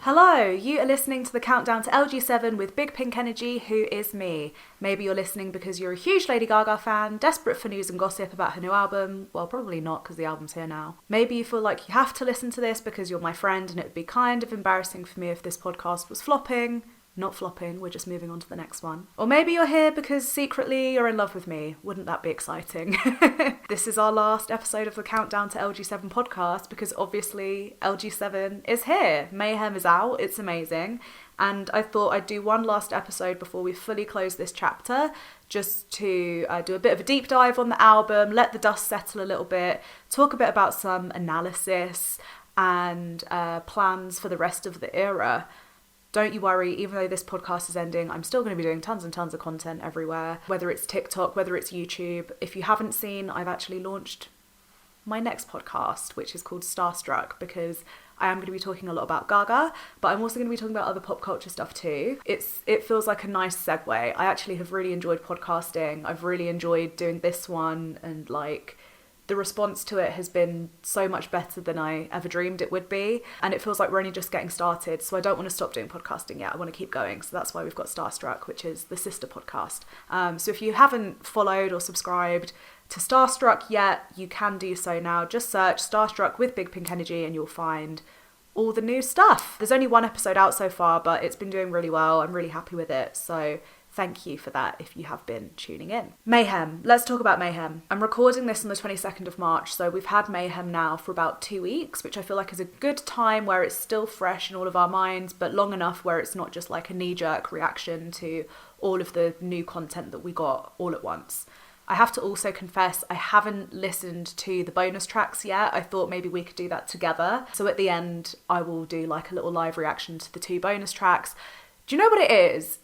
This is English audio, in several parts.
Hello, you are listening to the Countdown to LG7 with Big Pink Energy, who is me. Maybe you're listening because you're a huge Lady Gaga fan, desperate for news and gossip about her new album. Well, probably not because the album's here now. Maybe you feel like you have to listen to this because you're my friend and it would be kind of embarrassing for me if this podcast was flopping. Not flopping, we're just moving on to the next one. Or maybe you're here because secretly you're in love with me. Wouldn't that be exciting? This is our last episode of the Countdown to LG7 podcast because obviously LG7 is here. Mayhem is out, it's amazing. And I thought I'd do one last episode before we fully close this chapter, just to do a bit of a deep dive on the album, let the dust settle a little bit, talk a bit about some analysis and plans for the rest of the era. Don't you worry, even though this podcast is ending, I'm still going to be doing tons and tons of content everywhere, whether it's TikTok, whether it's YouTube. If you haven't seen, I've actually launched my next podcast, which is called STARSTRUCK, because I am going to be talking a lot about Gaga, but I'm also going to be talking about other pop culture stuff too. It feels like a nice segue. I actually have really enjoyed podcasting. I've really enjoyed doing this one, and the response to it has been so much better than I ever dreamed it would be. And it feels like we're only just getting started. So I don't want to stop doing podcasting yet. I want to keep going. So that's why we've got STARSTRUCK, which is the sister podcast. So if you haven't followed or subscribed to STARSTRUCK yet, you can do so now. Just search STARSTRUCK with Big Pink Energy and you'll find all the new stuff. There's only one episode out so far, but it's been doing really well. I'm really happy with it. So thank you for that if you have been tuning in. Mayhem. Let's talk about Mayhem. I'm recording this on the 22nd of March, so we've had Mayhem now for about 2 weeks, which I feel like is a good time where it's still fresh in all of our minds, but long enough where it's not just like a knee-jerk reaction to all of the new content that we got all at once. I have to also confess, I haven't listened to the bonus tracks yet. I thought maybe we could do that together. So at the end, I will do like a little live reaction to the 2 bonus tracks. Do you know what it is?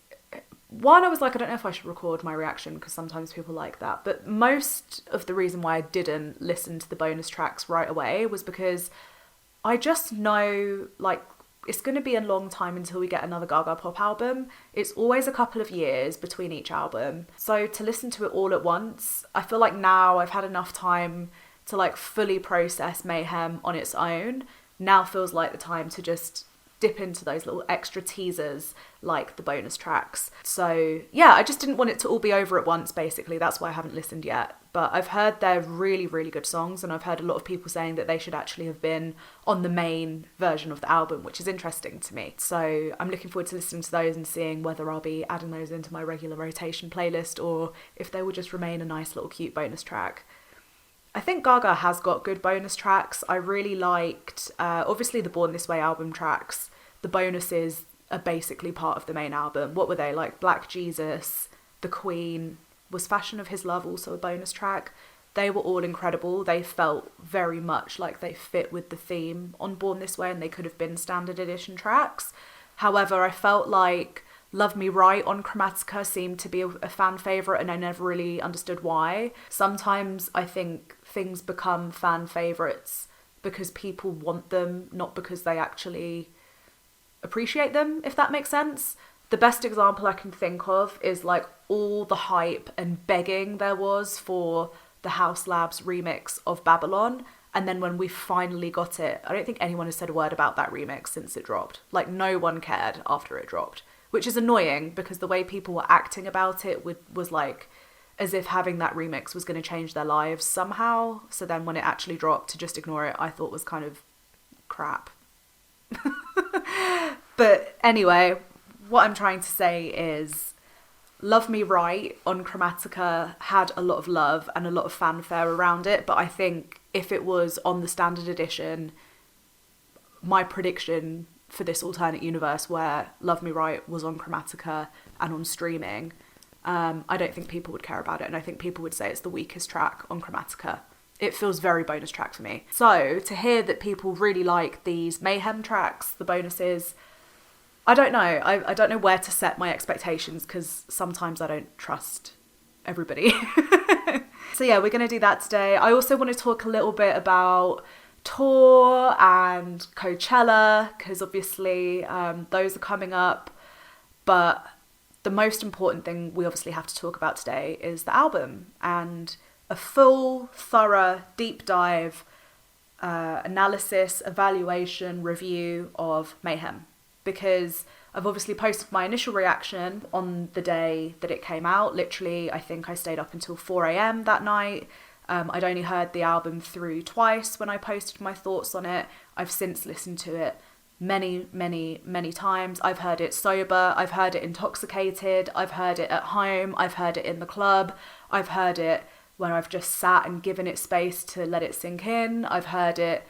One, I was like, I don't know if I should record my reaction because sometimes people like that. But most of the reason why I didn't listen to the bonus tracks right away was because I just know, it's going to be a long time until we get another Gaga pop album. It's always a couple of years between each album. So to listen to it all at once, I feel like now I've had enough time to fully process Mayhem on its own. Now feels like the time to just dip into those little extra teasers like the bonus tracks. So yeah, I just didn't want it to all be over at once, basically. That's why I haven't listened yet. But I've heard they're really, really good songs, and I've heard a lot of people saying that they should actually have been on the main version of the album, which is interesting to me. So I'm looking forward to listening to those and seeing whether I'll be adding those into my regular rotation playlist or if they will just remain a nice little cute bonus track. I think Gaga has got good bonus tracks. I really liked, obviously, the Born This Way album tracks. The bonuses are basically part of the main album. What were they? Like Black Jesus, The Queen, was Fashion of His Love also a bonus track? They were all incredible. They felt very much like they fit with the theme on Born This Way, and they could have been standard edition tracks. However, I felt like Love Me Right on Chromatica seemed to be a fan favourite, and I never really understood why. Sometimes I think things become fan favourites because people want them, not because they actually appreciate them, if that makes sense. The best example I can think of is all the hype and begging there was for the House Labs remix of Babylon, and then when we finally got it, I don't think anyone has said a word about that remix since it dropped. No one cared after it dropped, which is annoying because the way people were acting about it was as if having that remix was going to change their lives somehow. So then when it actually dropped, to just ignore it, I thought was kind of crap. But anyway, what I'm trying to say is Love Me Right on Chromatica had a lot of love and a lot of fanfare around it, but I think if it was on the standard edition, my prediction for this alternate universe where Love Me Right was on Chromatica and on streaming, I don't think people would care about it, and I think people would say it's the weakest track on Chromatica. It feels very bonus track for me. So to hear that people really like these Mayhem tracks, the bonuses, I don't know. I don't know where to set my expectations because sometimes I don't trust everybody. So yeah, we're going to do that today. I also want to talk a little bit about tour and Coachella because obviously those are coming up. But the most important thing we obviously have to talk about today is the album and a full, thorough, deep dive analysis, evaluation, review of Mayhem. because I've obviously posted my initial reaction on the day that it came out. Literally, I think I stayed up until 4 a.m. that night. I'd only heard the album through twice when I posted my thoughts on it. I've since listened to it many, many, many times. I've heard it sober, I've heard it intoxicated, I've heard it at home, I've heard it in the club, I've heard it where I've just sat and given it space to let it sink in. I've heard it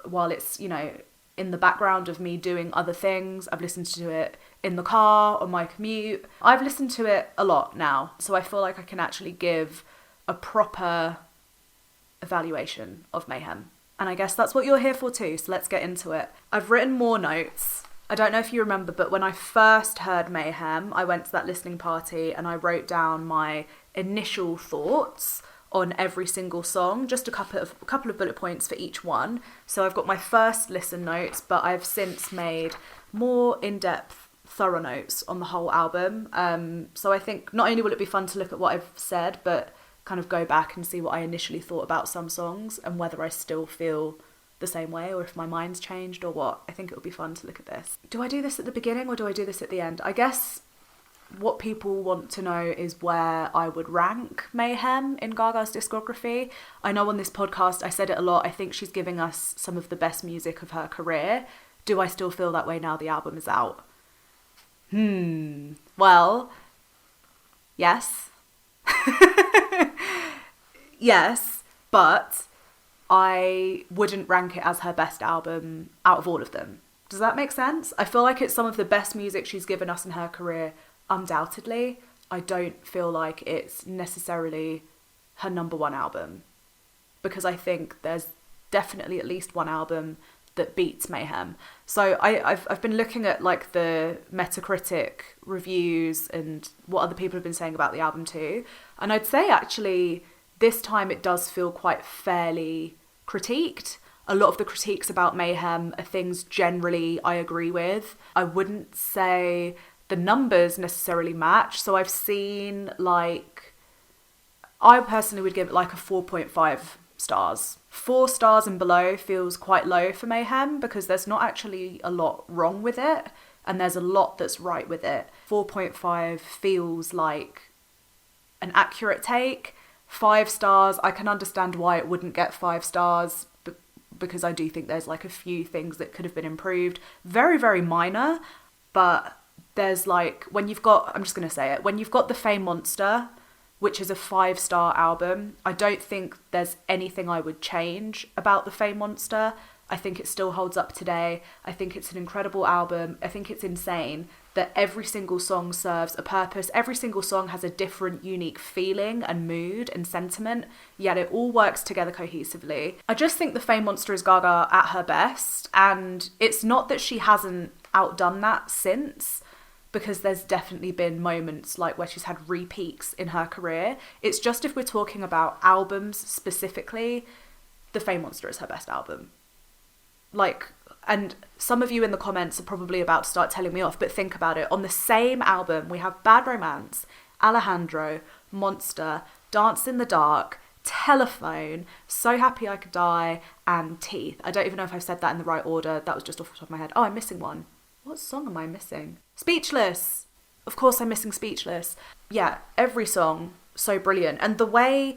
while it's, you know, in the background of me doing other things. I've listened to it in the car, on my commute. I've listened to it a lot now, so I feel like I can actually give a proper evaluation of Mayhem. And I guess that's what you're here for too, so let's get into it. I've written more notes. I don't know if you remember, but when I first heard Mayhem, I went to that listening party and I wrote down my initial thoughts on every single song, just a couple of bullet points for each one. So I've got my first listen notes, but I've since made more in-depth, thorough notes on the whole album. So I think not only will it be fun to look at what I've said, but kind of go back and see what I initially thought about some songs and whether I still feel the same way or if my mind's changed or what. I think it would be fun to look at this. Do I do this at the beginning or do I do this at the end? I guess what people want to know is where I would rank Mayhem in Gaga's discography. I know on this podcast, I said it a lot, I think she's giving us some of the best music of her career. Do I still feel that way now the album is out? Well, yes. Yes, but I wouldn't rank it as her best album out of all of them. Does that make sense? I feel like it's some of the best music she's given us in her career, undoubtedly. I don't feel like it's necessarily her number one album, because I think there's definitely at least one album that beats Mayhem. So I've been looking at like the Metacritic reviews and what other people have been saying about the album too, and I'd say actually this time it does feel quite fairly critiqued. A lot of the critiques about Mayhem are things generally I agree with. I wouldn't say the numbers necessarily match. So I've seen like, I personally would give it like a 4.5 stars. 4 stars and below feels quite low for Mayhem because there's not actually a lot wrong with it and there's a lot that's right with it. 4.5 feels like an accurate take. 5 stars, I can understand why it wouldn't get 5 stars because I do think there's like a few things that could have been improved. Very, very minor, but there's like, when you've got, I'm just going to say it, when you've got The Fame Monster, which is a 5-star album, I don't think there's anything I would change about The Fame Monster. I think it still holds up today. I think it's an incredible album. I think it's insane that every single song serves a purpose. Every single song has a different, unique feeling and mood and sentiment, yet it all works together cohesively. I just think The Fame Monster is Gaga at her best, and it's not that she hasn't outdone that since, because there's definitely been moments like where she's had re-peaks in her career. It's just if we're talking about albums specifically, The Fame Monster is her best album. Like, and some of you in the comments are probably about to start telling me off, but think about it. On the same album, we have Bad Romance, Alejandro, Monster, Dance in the Dark, Telephone, So Happy I Could Die, and Teeth. I don't even know if I've said that in the right order. That was just off the top of my head. Oh, I'm missing one. What song am I missing? Speechless. Of course I'm missing Speechless. Yeah, every song, so brilliant. And the way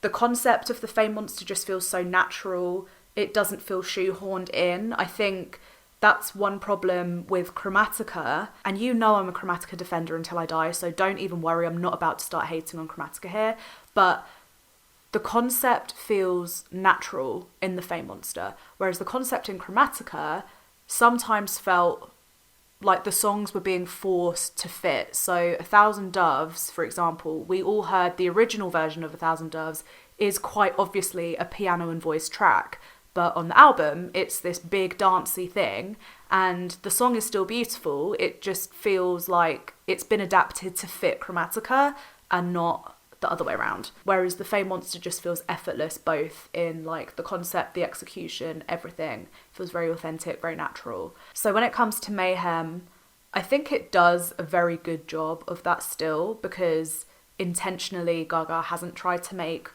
the concept of The Fame Monster just feels so natural. It doesn't feel shoehorned in. I think that's one problem with Chromatica. And you know I'm a Chromatica defender until I die, so don't even worry. I'm not about to start hating on Chromatica here. But the concept feels natural in The Fame Monster, whereas the concept in Chromatica sometimes felt like the songs were being forced to fit. So A Thousand Doves, for example, we all heard the original version of A Thousand Doves is quite obviously a piano and voice track. But on the album, it's this big dancey thing, and the song is still beautiful. It just feels like it's been adapted to fit Chromatica and not the other way around. Whereas The Fame Monster just feels effortless, both in like the concept, the execution, everything. It feels very authentic, very natural. So when it comes to Mayhem, I think it does a very good job of that still, because intentionally Gaga hasn't tried to make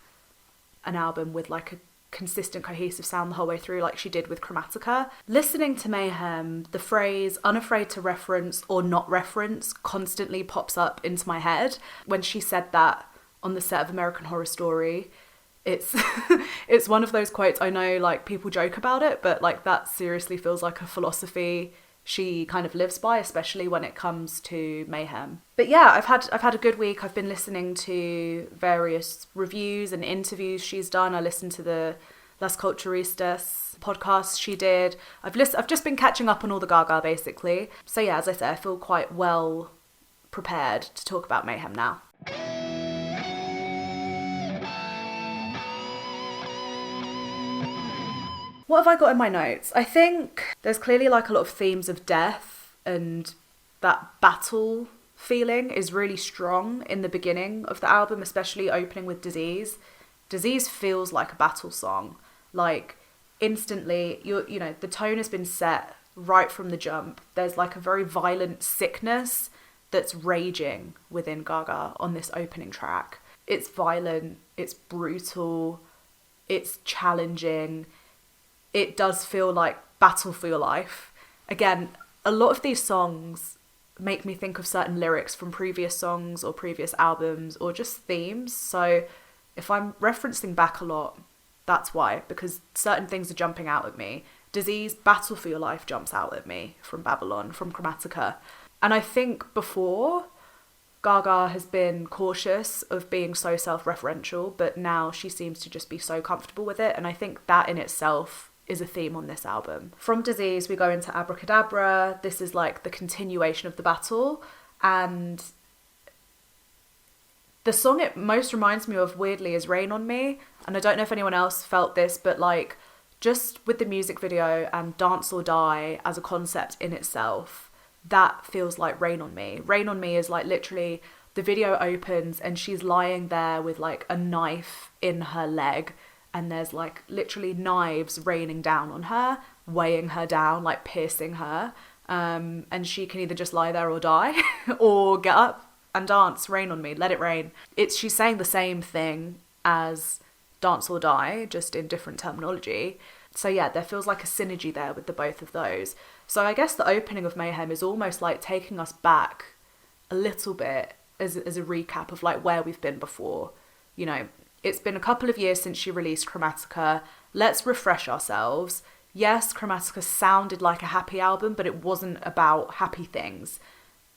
an album with like a consistent, cohesive sound the whole way through like she did with Chromatica. Listening to Mayhem, the phrase unafraid to reference or not reference constantly pops up into my head. When she said that on the set of American Horror Story, it's it's one of those quotes. I know like people joke about it, but like that seriously feels like a philosophy she kind of lives by, especially when it comes to Mayhem. But yeah, I've had a good week. I've been listening to various reviews and interviews she's done. I listened to the Las Culturistas podcast she did. I've just been catching up on all the Gaga basically. So yeah, as I said, I feel quite well prepared to talk about Mayhem now. What have I got in my notes? I think there's clearly like a lot of themes of death, and that battle feeling is really strong in the beginning of the album, especially opening with Disease. Disease feels like a battle song. Like instantly, you know, the tone has been set right from the jump. There's like a very violent sickness that's raging within Gaga on this opening track. It's violent, it's brutal, it's challenging. It does feel like battle for your life. Again, a lot of these songs make me think of certain lyrics from previous songs or previous albums or just themes. So if I'm referencing back a lot, that's why, because certain things are jumping out at me. Disease, battle for your life jumps out at me from Babylon, from Chromatica. And I think before, Gaga has been cautious of being so self-referential, but now she seems to just be so comfortable with it. And I think that in itself is a theme on this album. From Disease, we go into Abracadabra. This is like the continuation of the battle. And the song it most reminds me of, weirdly, is Rain on Me. And I don't know if anyone else felt this, but like just with the music video and Dance or Die as a concept in itself, that feels like Rain on Me. Rain on Me is like literally the video opens and she's lying there with like a knife in her leg. And there's like literally knives raining down on her, weighing her down, like piercing her. And she can either just lie there or die or get up and dance, rain on me, let it rain. She's saying the same thing as Dance or Die, just in different terminology. So yeah, there feels like a synergy there with the both of those. So I guess the opening of Mayhem is almost like taking us back a little bit as a recap of like where we've been before. You know, it's been a couple of years since she released Chromatica. Let's refresh ourselves. Yes, Chromatica sounded like a happy album, but it wasn't about happy things.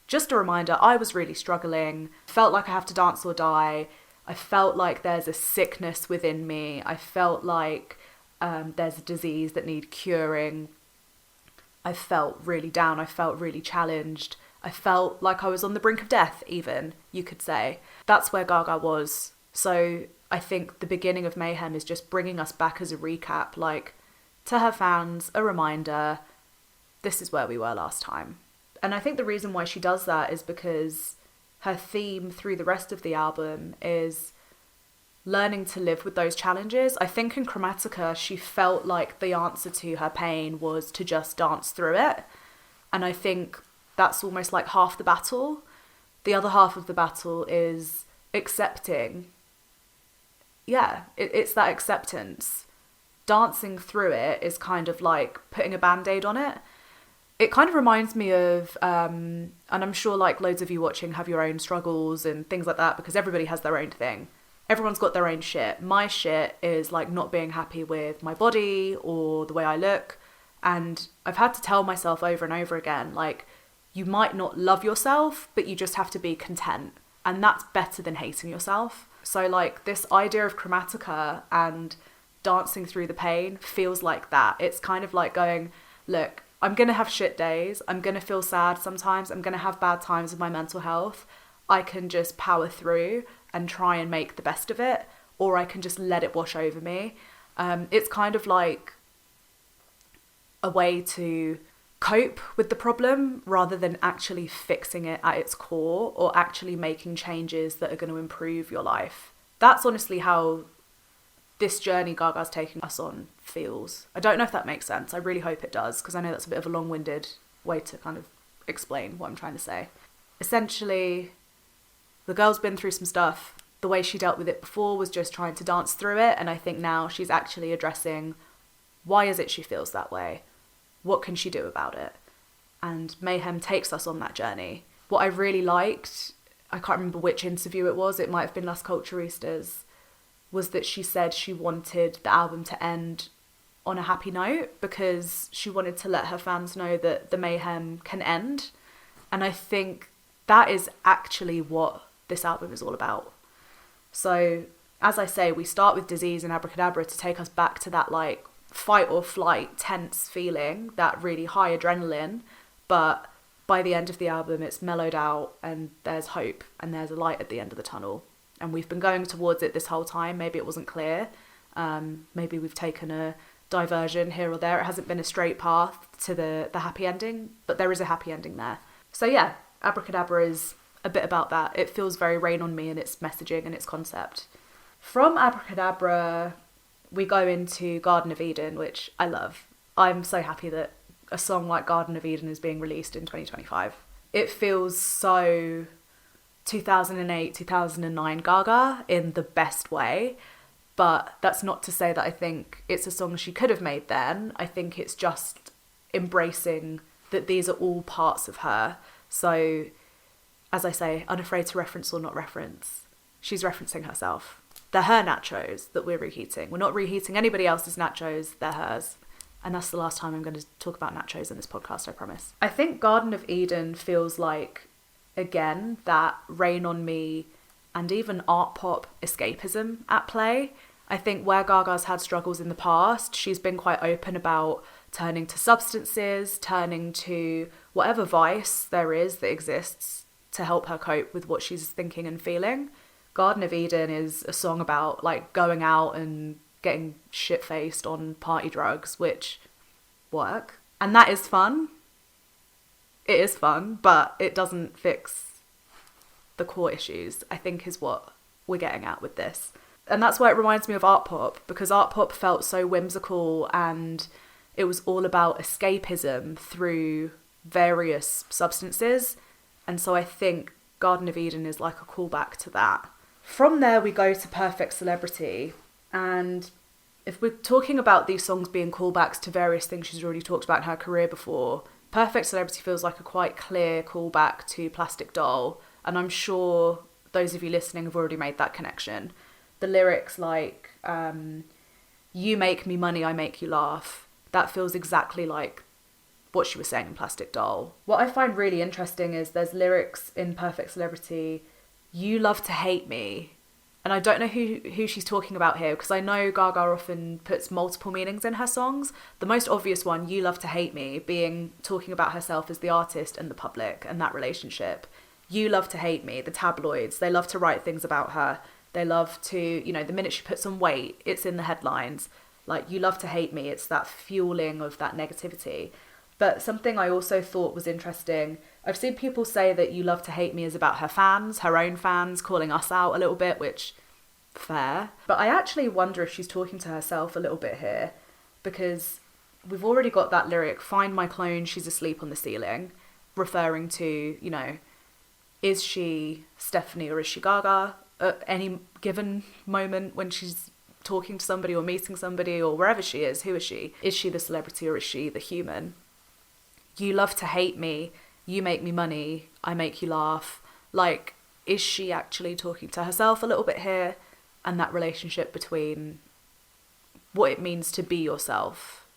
Just a reminder, I was really struggling. Felt like I have to dance or die. I felt like there's a sickness within me. I felt like there's a disease that needs curing. I felt really down. I felt really challenged. I felt like I was on the brink of death, even, you could say. That's where Gaga was. So I think the beginning of Mayhem is just bringing us back as a recap, like, to her fans, a reminder, this is where we were last time. And I think the reason why she does that is because her theme through the rest of the album is learning to live with those challenges. I think in Chromatica, she felt like the answer to her pain was to just dance through it. And I think that's almost like half the battle. The other half of the battle is accepting. Yeah, it's that acceptance. Dancing through it is kind of like putting a band-aid on it. It kind of reminds me of, and I'm sure like loads of you watching have your own struggles and things like that, because everybody has their own thing. Everyone's got their own shit. My shit is like not being happy with my body or the way I look. And I've had to tell myself over and over again, like, you might not love yourself, but you just have to be content. And that's better than hating yourself. So like this idea of Chromatica and dancing through the pain feels like that. It's kind of like going, look, I'm going to have shit days. I'm going to feel sad sometimes. I'm going to have bad times with my mental health. I can just power through and try and make the best of it, or I can just let it wash over me. It's kind of like a way to cope with the problem rather than actually fixing it at its core or actually making changes that are going to improve your life. That's honestly how this journey Gaga's taking us on feels. I don't know if that makes sense. I really hope it does, because I know that's a bit of a long-winded way to kind of explain what I'm trying to say. Essentially, the girl's been through some stuff. the way she dealt with it before was just trying to dance through it. And I think now she's actually addressing, why is it she feels that way? What can she do about it? And Mayhem takes us on that journey. What I really liked, I can't remember which interview it was, it might have been Las Culturistas, was that she said she wanted the album to end on a happy note because she wanted to let her fans know that the mayhem can end. And I think that is actually what this album is all about. So, as I say, we start with Disease and Abracadabra to take us back to that like fight or flight, tense feeling, that really high adrenaline. But by the end of the album, it's mellowed out and there's hope and there's a light at the end of the tunnel. And we've been going towards it this whole time. Maybe it wasn't clear. Maybe we've taken a diversion here or there. It hasn't been a straight path to the happy ending, but there is a happy ending there. So yeah, Abracadabra is a bit about that. It feels very Rain on Me in its messaging and its concept. From Abracadabra, we go into Garden of Eden, which I love. I'm so happy that a song like Garden of Eden is being released in 2025. It feels so 2008, 2009 Gaga in the best way. But that's not to say that I think it's a song she could have made then. I think it's just embracing that these are all parts of her. So, as I say, unafraid to reference or not reference, she's referencing herself. They're her nachos that we're reheating. We're not reheating anybody else's nachos, they're hers. And that's the last time I'm going to talk about nachos in this podcast, I promise. I think Garden of Eden feels like, again, that Rain on Me and even art pop escapism at play. I think where Gaga's had struggles in the past, she's been quite open about turning to substances, turning to whatever vice there is that exists to help her cope with what she's thinking and feeling. Garden of Eden is a song about like going out and getting shit-faced on party drugs, which work. And that is fun. It is fun, but it doesn't fix the core issues, I think, is what we're getting at with this. And that's why it reminds me of art pop, because art pop felt so whimsical and it was all about escapism through various substances. And so I think Garden of Eden is like a callback to that. From there, we go to Perfect Celebrity. And if we're talking about these songs being callbacks to various things she's already talked about in her career before, Perfect Celebrity feels like a quite clear callback to Plastic Doll. And I'm sure those of you listening have already made that connection. The lyrics like, you make me money, I make you laugh. That feels exactly like what she was saying in Plastic Doll. What I find really interesting is there's lyrics in Perfect Celebrity, you love to hate me. And I don't know who she's talking about here, because I know Gaga often puts multiple meanings in her songs. The most obvious one, you love to hate me, being talking about herself as the artist and the public and that relationship. You love to hate me, the tabloids, they love to write things about her. They love to, you know, the minute she puts on weight, it's in the headlines. Like, you love to hate me. It's that fueling of that negativity. But something I also thought was interesting, I've seen people say that You Love to Hate Me is about her fans, her own fans, calling us out a little bit, which, fair. But I actually wonder if she's talking to herself a little bit here, because we've already got that lyric, find my clone, she's asleep on the ceiling, referring to, you know, is she Stephanie or is she Gaga? At any given moment when she's talking to somebody or meeting somebody or wherever she is, who is she? Is she the celebrity or is she the human? You love to hate me, you make me money, I make you laugh. Like, is she actually talking to herself a little bit here? And that relationship between what it means to be yourself.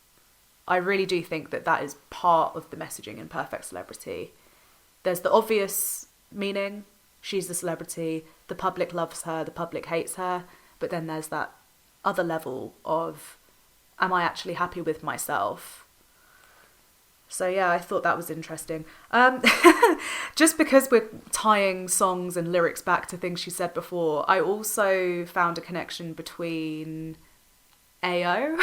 I really do think that that is part of the messaging in Perfect Celebrity. There's the obvious meaning, she's the celebrity, the public loves her, the public hates her, but then there's that other level of, am I actually happy with myself? So yeah, I thought that was interesting. Just because we're tying songs and lyrics back to things she said before, I also found a connection between AO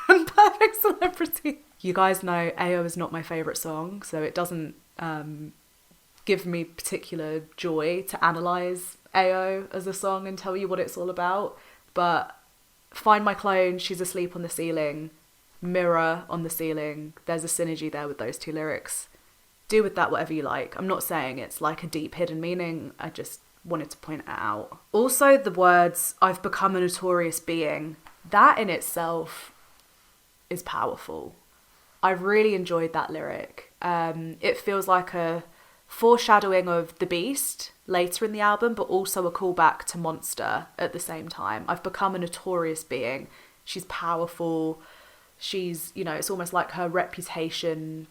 and Perfect Celebrity. You guys know AO is not my favourite song, so it doesn't give me particular joy to analyse AO as a song and tell you what it's all about. But Find My Clone, She's Asleep on the Ceiling, Mirror on the Ceiling, there's a synergy there with those two lyrics. Do with that whatever you like. I'm not saying it's like a deep hidden meaning, I just wanted to point it out. Also, the words, "I've become a notorious being," that in itself is powerful. I really enjoyed that lyric. It feels like a foreshadowing of The Beast later in the album, but also a callback to Monster at the same time. I've become a notorious being. She's powerful. She's, you know, it's almost like her reputation.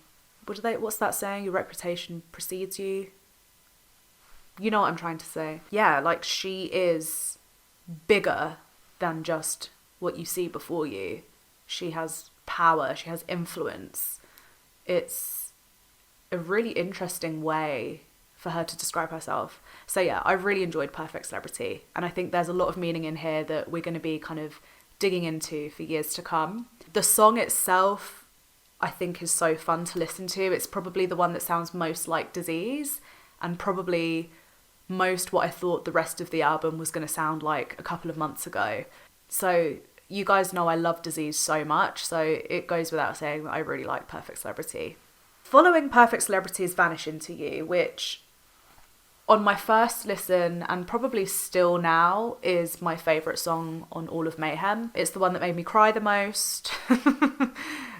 What's that saying? Your reputation precedes you. You know what I'm trying to say. Yeah, like she is bigger than just what you see before you. She has power. She has influence. It's a really interesting way for her to describe herself. So yeah, I really enjoyed Perfect Celebrity. And I think there's a lot of meaning in here that we're going to be kind of digging into for years to come. The song itself, I think, is so fun to listen to. It's probably the one that sounds most like Disease, and probably most what I thought the rest of the album was going to sound like a couple of months ago. So you guys know I love Disease so much, so it goes without saying that I really like Perfect Celebrity. Following Perfect Celebrity is Vanish Into You, which on my first listen, and probably still now, is my favourite song on all of Mayhem. It's the one that made me cry the most.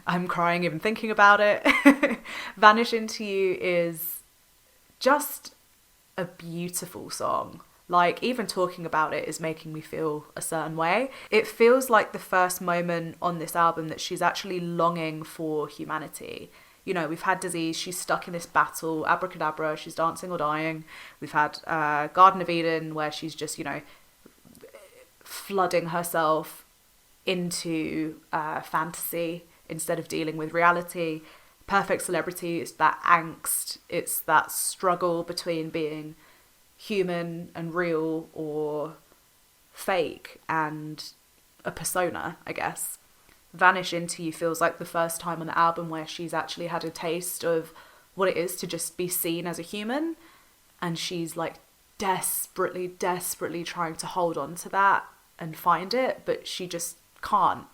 I'm crying even thinking about it. Vanish Into You is just a beautiful song. Like, even talking about it is making me feel a certain way. It feels like the first moment on this album that she's actually longing for humanity. You know, we've had Disease, she's stuck in this battle, Abracadabra, she's dancing or dying. We've had Garden of Eden, where she's just, you know, flooding herself into fantasy instead of dealing with reality. Perfect Celebrity is that angst, it's that struggle between being human and real or fake and a persona, I guess. Vanish Into You feels like the first time on the album where she's actually had a taste of what it is to just be seen as a human, and she's like desperately trying to hold on to that and find it, but she just can't.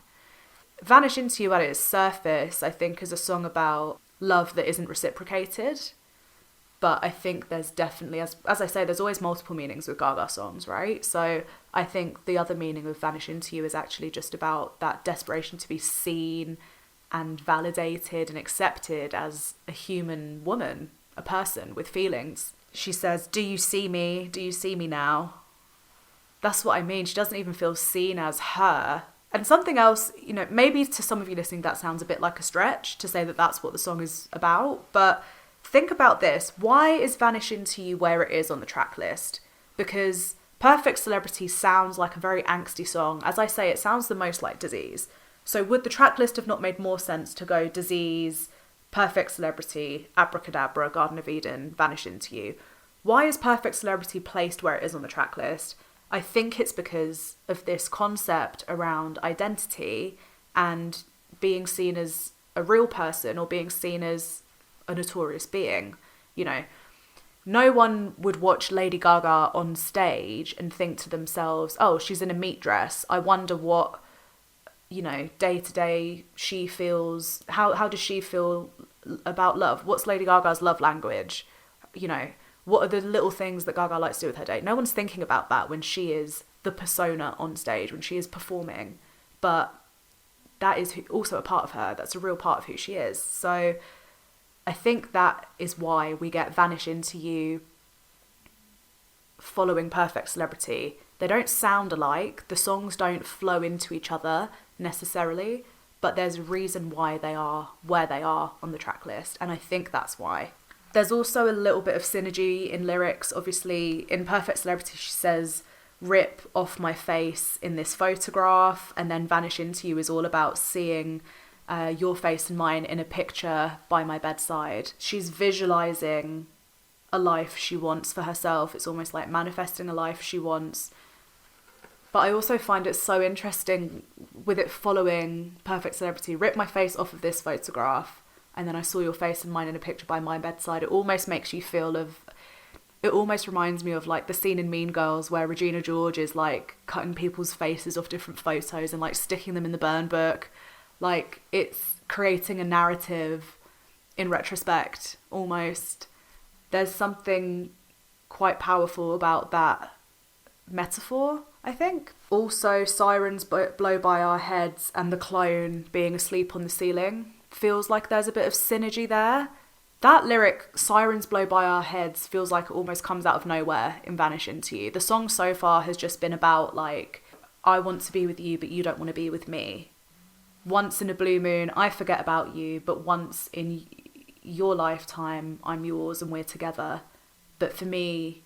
Vanish Into You at its surface, I think, is a song about love that isn't reciprocated. But I think there's definitely, as I say, there's always multiple meanings with Gaga songs, right? So I think the other meaning of Vanish Into You is actually just about that desperation to be seen and validated and accepted as a human woman, a person with feelings. She says, "Do you see me? Do you see me now?" That's what I mean. She doesn't even feel seen as her. And something else, you know, maybe to some of you listening that sounds a bit like a stretch to say that that's what the song is about, but think about this. Why is Vanish Into You where it is on the track list? Because Perfect Celebrity sounds like a very angsty song. As I say, it sounds the most like Disease. So would the track list have not made more sense to go Disease, Perfect Celebrity, Abracadabra, Garden of Eden, Vanish Into You? Why is Perfect Celebrity placed where it is on the track list? I think it's because of this concept around identity and being seen as a real person or being seen as a notorious being. You know, no one would watch Lady Gaga on stage and think to themselves, oh, she's in a meat dress. I wonder what, you know, day to day she feels. How does she feel about love? What's Lady Gaga's love language? You know, what are the little things that Gaga likes to do with her day? No one's thinking about that when she is the persona on stage, when she is performing. But that is also a part of her. That's a real part of who she is. So I think that is why we get Vanish Into You following Perfect Celebrity. They don't sound alike. The songs don't flow into each other necessarily, but there's a reason why they are where they are on the track list. And I think that's why. There's also a little bit of synergy in lyrics. Obviously, in Perfect Celebrity, she says, "Rip off my face in this photograph." And then Vanish Into You is all about seeing your face and mine in a picture by my bedside. She's visualizing a life she wants for herself. It's almost like manifesting a life she wants. But I also find it so interesting with it following Perfect Celebrity. "Rip my face off of this photograph. And then I saw your face and mine in a picture by my bedside." It almost makes you feel it almost reminds me of like the scene in Mean Girls where Regina George is like cutting people's faces off different photos and like sticking them in the burn book. Like, it's creating a narrative in retrospect, almost. There's something quite powerful about that metaphor, I think. Also, sirens blow by our heads and the clone being asleep on the ceiling feels like there's a bit of synergy there. That lyric, sirens blow by our heads, feels like it almost comes out of nowhere in Vanish Into You. The song so far has just been about, like, I want to be with you, but you don't want to be with me. Once in a blue moon, I forget about you, but once in your lifetime, I'm yours and we're together. But for me,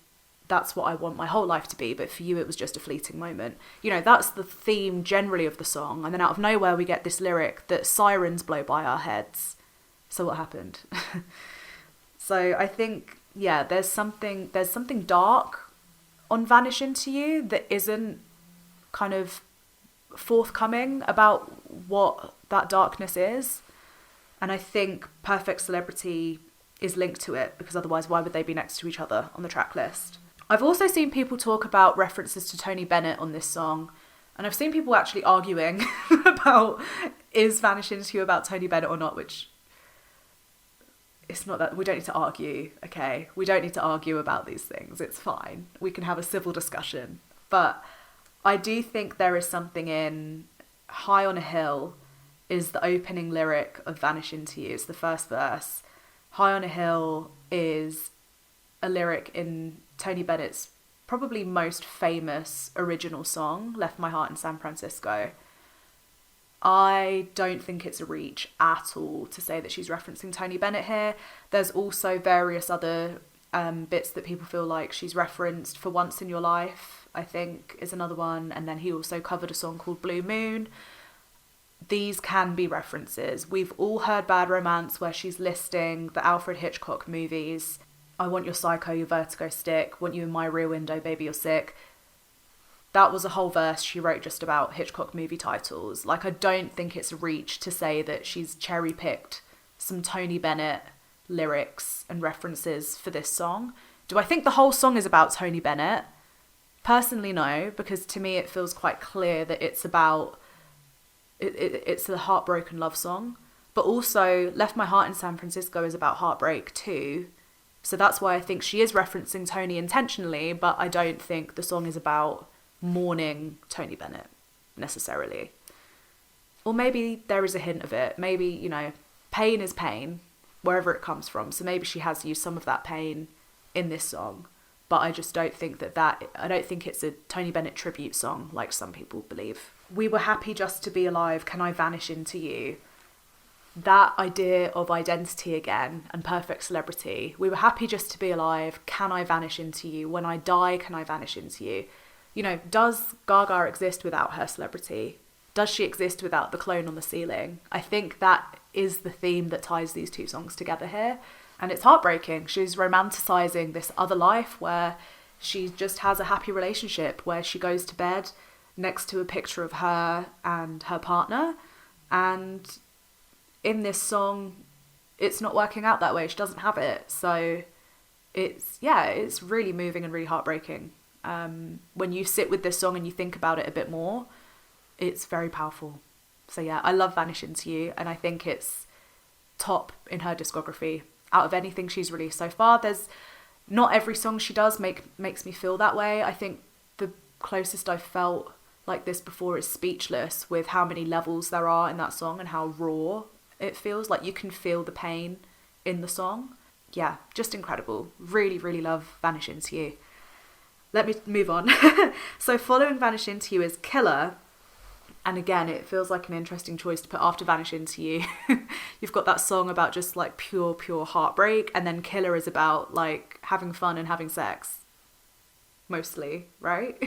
that's what I want my whole life to be, but for you it was just a fleeting moment. You know, that's the theme generally of the song, and then out of nowhere we get this lyric that sirens blow by our heads. So what happened? So I think, yeah, there's something dark on Vanish Into You that isn't kind of forthcoming about what that darkness is. And I think Perfect Celebrity is linked to it, because otherwise why would they be next to each other on the track list? I've also seen people talk about references to Tony Bennett on this song, and I've seen people actually arguing about, is Vanish Into You about Tony Bennett or not, which it's not that, we don't need to argue, okay? We don't need to argue about these things, it's fine. We can have a civil discussion. But I do think there is something in High on a Hill is the opening lyric of Vanish Into You. It's the first verse. High on a Hill is a lyric in Tony Bennett's probably most famous original song, Left My Heart in San Francisco. I don't think it's a reach at all to say that she's referencing Tony Bennett here. There's also various other bits that people feel like she's referenced. For Once in Your Life, I think, is another one. And then he also covered a song called Blue Moon. These can be references. We've all heard Bad Romance, where she's listing the Alfred Hitchcock movies. I Want Your Psycho, Your Vertigo Stick, Want You in My Rear Window, Baby You're Sick. That was a whole verse she wrote just about Hitchcock movie titles. Like, I don't think it's a reach to say that she's cherry-picked some Tony Bennett lyrics and references for this song. Do I think the whole song is about Tony Bennett? Personally, no, because to me it feels quite clear that it's about... It's a heartbroken love song. But also, Left My Heart in San Francisco is about heartbreak too. So that's why I think she is referencing Tony intentionally, but I don't think the song is about mourning Tony Bennett necessarily. Or maybe there is a hint of it. Maybe, you know, pain is pain, wherever it comes from. So maybe she has used some of that pain in this song. But I just don't think I don't think it's a Tony Bennett tribute song like some people believe. We Were Happy Just to Be Alive, Can I Vanish Into You? That idea of identity again and Perfect Celebrity. We were happy just to be alive. Can I vanish into you? When I die, can I vanish into you? You know, does Gaga exist without her celebrity? Does she exist without the clone on the ceiling? I think that is the theme that ties these two songs together here. And it's heartbreaking. She's romanticizing this other life where she just has a happy relationship, where she goes to bed next to a picture of her and her partner. And in this song, it's not working out that way. She doesn't have it. So it's really moving and really heartbreaking. When you sit with this song and you think about it a bit more, it's very powerful. So yeah, I love Vanish Into You, and I think it's top in her discography. Out of anything she's released so far, there's not every song she does makes me feel that way. I think the closest I've felt like this before is Speechless, with how many levels there are in that song and how raw it feels. Like you can feel the pain in the song. Yeah, just incredible. Really, really love Vanish Into You. Let me move on. So following Vanish Into You is Killer. And again, it feels like an interesting choice to put after Vanish Into You. You've got that song about just like pure heartbreak. And then Killer is about like having fun and having sex. Mostly, right?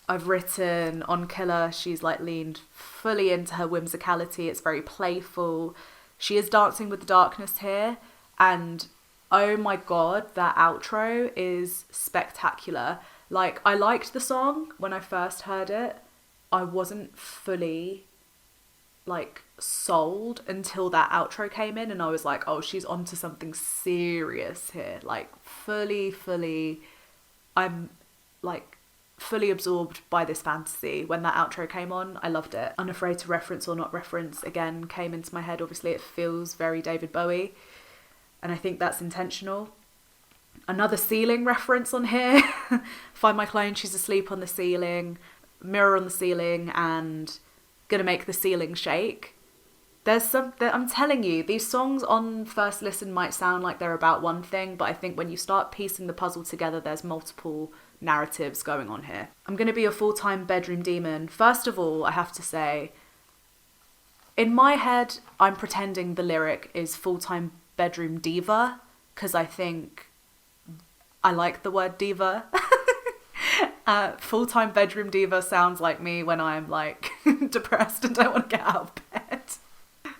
I've written on Killer, she's like leaned fully into her whimsicality. It's very playful. She is dancing with the darkness here. And oh my God, that outro is spectacular. Like, I liked the song when I first heard it. I wasn't fully like sold until that outro came in, and I was like, oh, she's onto something serious here. Like fully, I'm like fully absorbed by this fantasy. When that outro came on, I loved it. Unafraid to Reference or Not Reference again came into my head. Obviously it feels very David Bowie, and I think that's intentional. Another ceiling reference on here. Find my clone, she's asleep on the ceiling. Mirror on the ceiling and gonna make the ceiling shake. I'm telling you, these songs on first listen might sound like they're about one thing, but I think when you start piecing the puzzle together, there's multiple narratives going on here. I'm gonna be a full-time bedroom demon. First of all, I have to say, in my head, I'm pretending the lyric is full-time bedroom diva, because I think I like the word diva. Full-time bedroom diva sounds like me when I'm like depressed and don't want to get out of bed.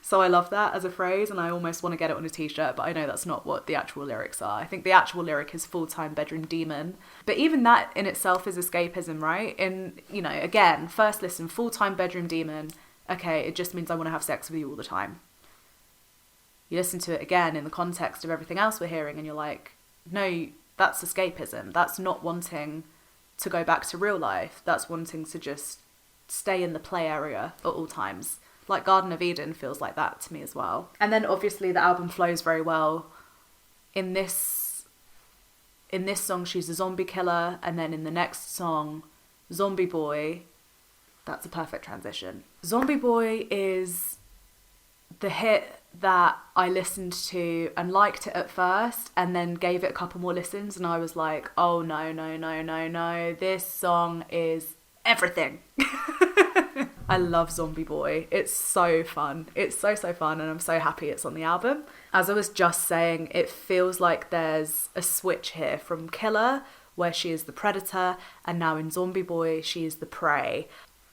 So I love that as a phrase, and I almost want to get it on a t-shirt, but I know that's not what the actual lyrics are. I think the actual lyric is full-time bedroom demon. But even that in itself is escapism, right? And, you know, again, first listen, full-time bedroom demon. Okay, it just means I want to have sex with you all the time. You listen to it again in the context of everything else we're hearing, and you're like, no, that's escapism. That's not wanting to go back to real life. That's wanting to just stay in the play area at all times. Like Garden of Eden feels like that to me as well. And then obviously the album flows very well. In this song, she's a zombie killer. And then in the next song, Zombie Boy, that's a perfect transition. Zombie Boy is the hit that I listened to and liked it at first, and then gave it a couple more listens, and I was like, oh no, this song is everything. I love Zombie Boy. It's so fun. It's so fun, and I'm so happy it's on the album. As I was just saying, it feels like there's a switch here from Killer, where she is the predator, and now in Zombie Boy, she is the prey.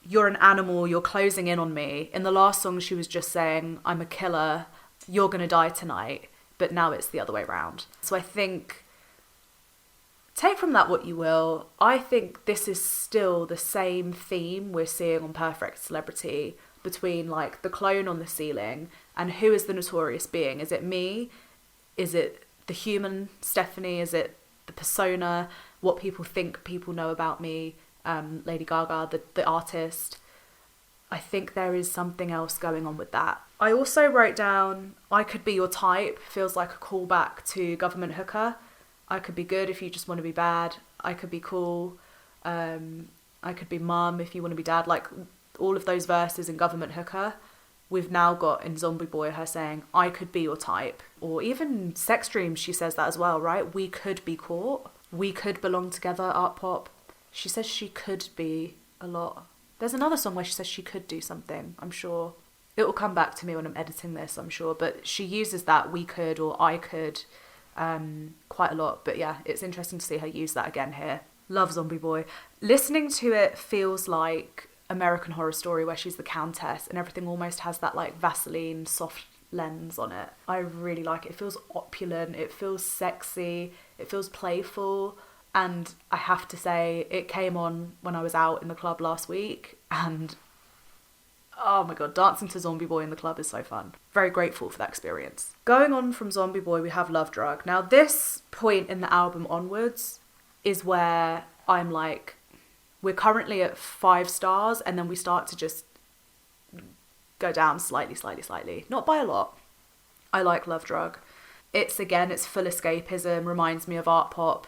You're an animal, you're closing in on me. In the last song, she was just saying, I'm a killer, you're gonna die tonight. But now it's the other way around. So I think, take from that what you will. I think this is still the same theme we're seeing on Perfect Celebrity, between like the clone on the ceiling and who is the notorious being. Is it me? Is it the human Stephanie? Is it the persona? What people think people know about me? Lady Gaga, the artist. I think there is something else going on with that. I also wrote down, I could be your type, feels like a callback to Government Hooker. I could be good if you just want to be bad. I could be cool. I could be mum if you want to be dad. Like all of those verses in Government Hooker, we've now got in Zombie Boy her saying, I could be your type. Or even Sex Dreams, she says that as well, right? We could be caught. We could belong together, art pop. She says she could be a lot. There's another song where she says she could do something, I'm sure. It will come back to me when I'm editing this, I'm sure. But she uses that we could or I could quite a lot. But yeah, it's interesting to see her use that again here. Love Zombie Boy. Listening to it feels like American Horror Story, where she's the countess and everything almost has that like Vaseline soft lens on it. I really like it. It feels opulent. It feels sexy. It feels playful. And I have to say, it came on when I was out in the club last week, and oh my god, dancing to Zombie Boy in the club is so fun. Very grateful for that experience. Going on from Zombie Boy, we have Love Drug. Now this point in the album onwards is where I'm like, we're currently at 5 stars, and then we start to just go down slightly. Not by a lot. I like Love Drug. It's full escapism, reminds me of art pop.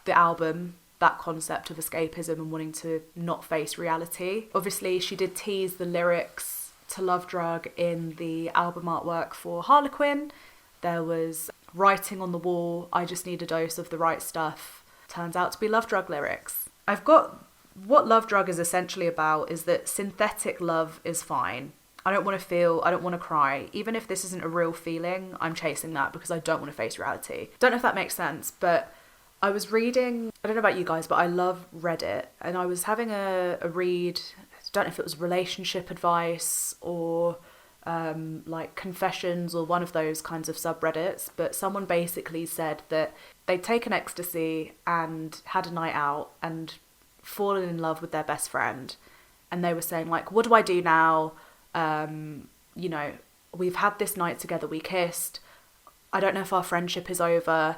The album, that concept of escapism and wanting to not face reality. Obviously, she did tease the lyrics to Love Drug in the album artwork for Harlequin. There was writing on the wall, I just need a dose of the right stuff. Turns out to be Love Drug lyrics. I've got what Love Drug is essentially about is that synthetic love is fine. I don't want to feel, I don't want to cry. Even if this isn't a real feeling, I'm chasing that because I don't want to face reality. Don't know if that makes sense, but I was reading, I don't know about you guys, but I love Reddit, and I was having a read, I don't know if it was relationship advice or like confessions or one of those kinds of subreddits, but someone basically said that they'd taken ecstasy and had a night out and fallen in love with their best friend, and they were saying like, what do I do now? You know, we've had this night together, we kissed, I don't know if our friendship is over.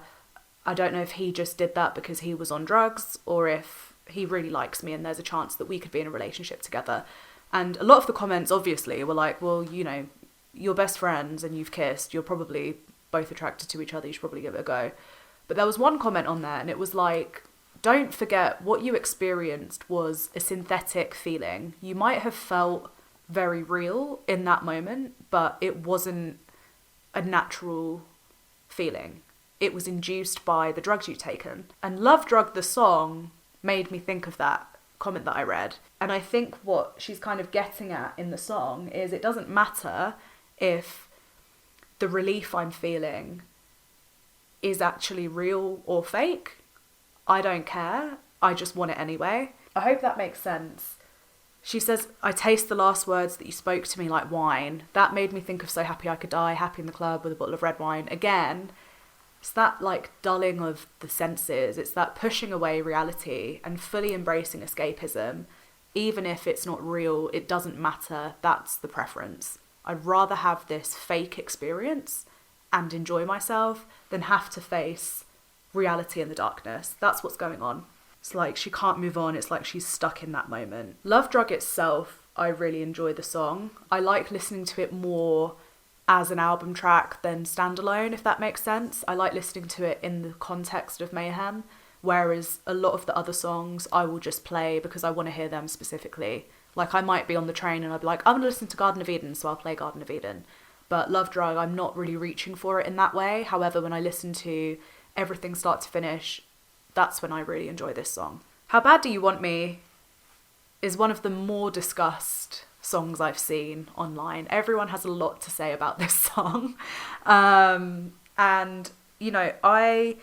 I don't know if he just did that because he was on drugs or if he really likes me and there's a chance that we could be in a relationship together. And a lot of the comments obviously were like, well, you know, you're best friends and you've kissed, you're probably both attracted to each other, you should probably give it a go. But there was one comment on there and it was like, don't forget what you experienced was a synthetic feeling. You might have felt very real in that moment, but it wasn't a natural feeling. It was induced by the drugs you'd taken. And Love Drug, the song, made me think of that comment that I read. And I think what she's kind of getting at in the song is it doesn't matter if the relief I'm feeling is actually real or fake. I don't care. I just want it anyway. I hope that makes sense. She says, I taste the last words that you spoke to me like wine. That made me think of So Happy I Could Die, Happy in the Club with a bottle of red wine. Again, it's that like dulling of the senses. It's that pushing away reality and fully embracing escapism. Even if it's not real, it doesn't matter. That's the preference. I'd rather have this fake experience and enjoy myself than have to face reality in the darkness. That's what's going on. It's like she can't move on. It's like she's stuck in that moment. Love Drug itself, I really enjoy the song. I like listening to it more as an album track than standalone, if that makes sense. I like listening to it in the context of Mayhem, whereas a lot of the other songs I will just play because I want to hear them specifically. Like I might be on the train and I'll be like, I'm going to listen to Garden of Eden, so I'll play Garden of Eden. But Love Drug, I'm not really reaching for it in that way. However, when I listen to everything start to finish, that's when I really enjoy this song. How Bad Do You Want Me is one of the more discussed songs I've seen online. Everyone has a lot to say about this song. And, you know, I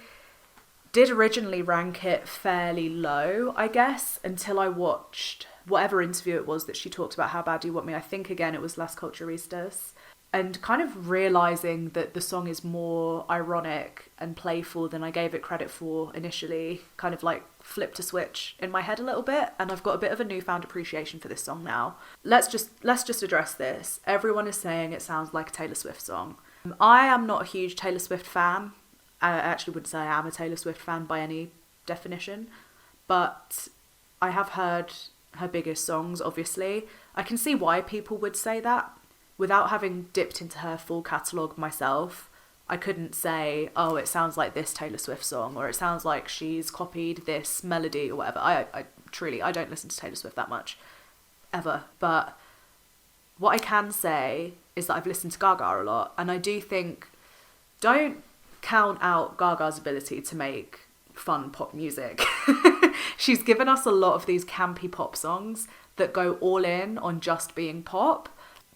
did originally rank it fairly low, I guess, until I watched whatever interview it was that she talked about How Bad Do You Want Me. I think, again, it was Las Culturistas. And kind of realising that the song is more ironic and playful than I gave it credit for initially, kind of like flipped a switch in my head a little bit, and I've got a bit of a newfound appreciation for this song now. Let's just address this. Everyone is saying it sounds like a Taylor Swift song. I am not a huge Taylor Swift fan. I actually wouldn't say I am a Taylor Swift fan by any definition, but I have heard her biggest songs, obviously. I can see why people would say that. Without having dipped into her full catalogue myself, I couldn't say, oh, it sounds like this Taylor Swift song, or it sounds like she's copied this melody or whatever. I truly don't listen to Taylor Swift that much, ever. But what I can say is that I've listened to Gaga a lot, and I do think, don't count out Gaga's ability to make fun pop music. She's given us a lot of these campy pop songs that go all in on just being pop.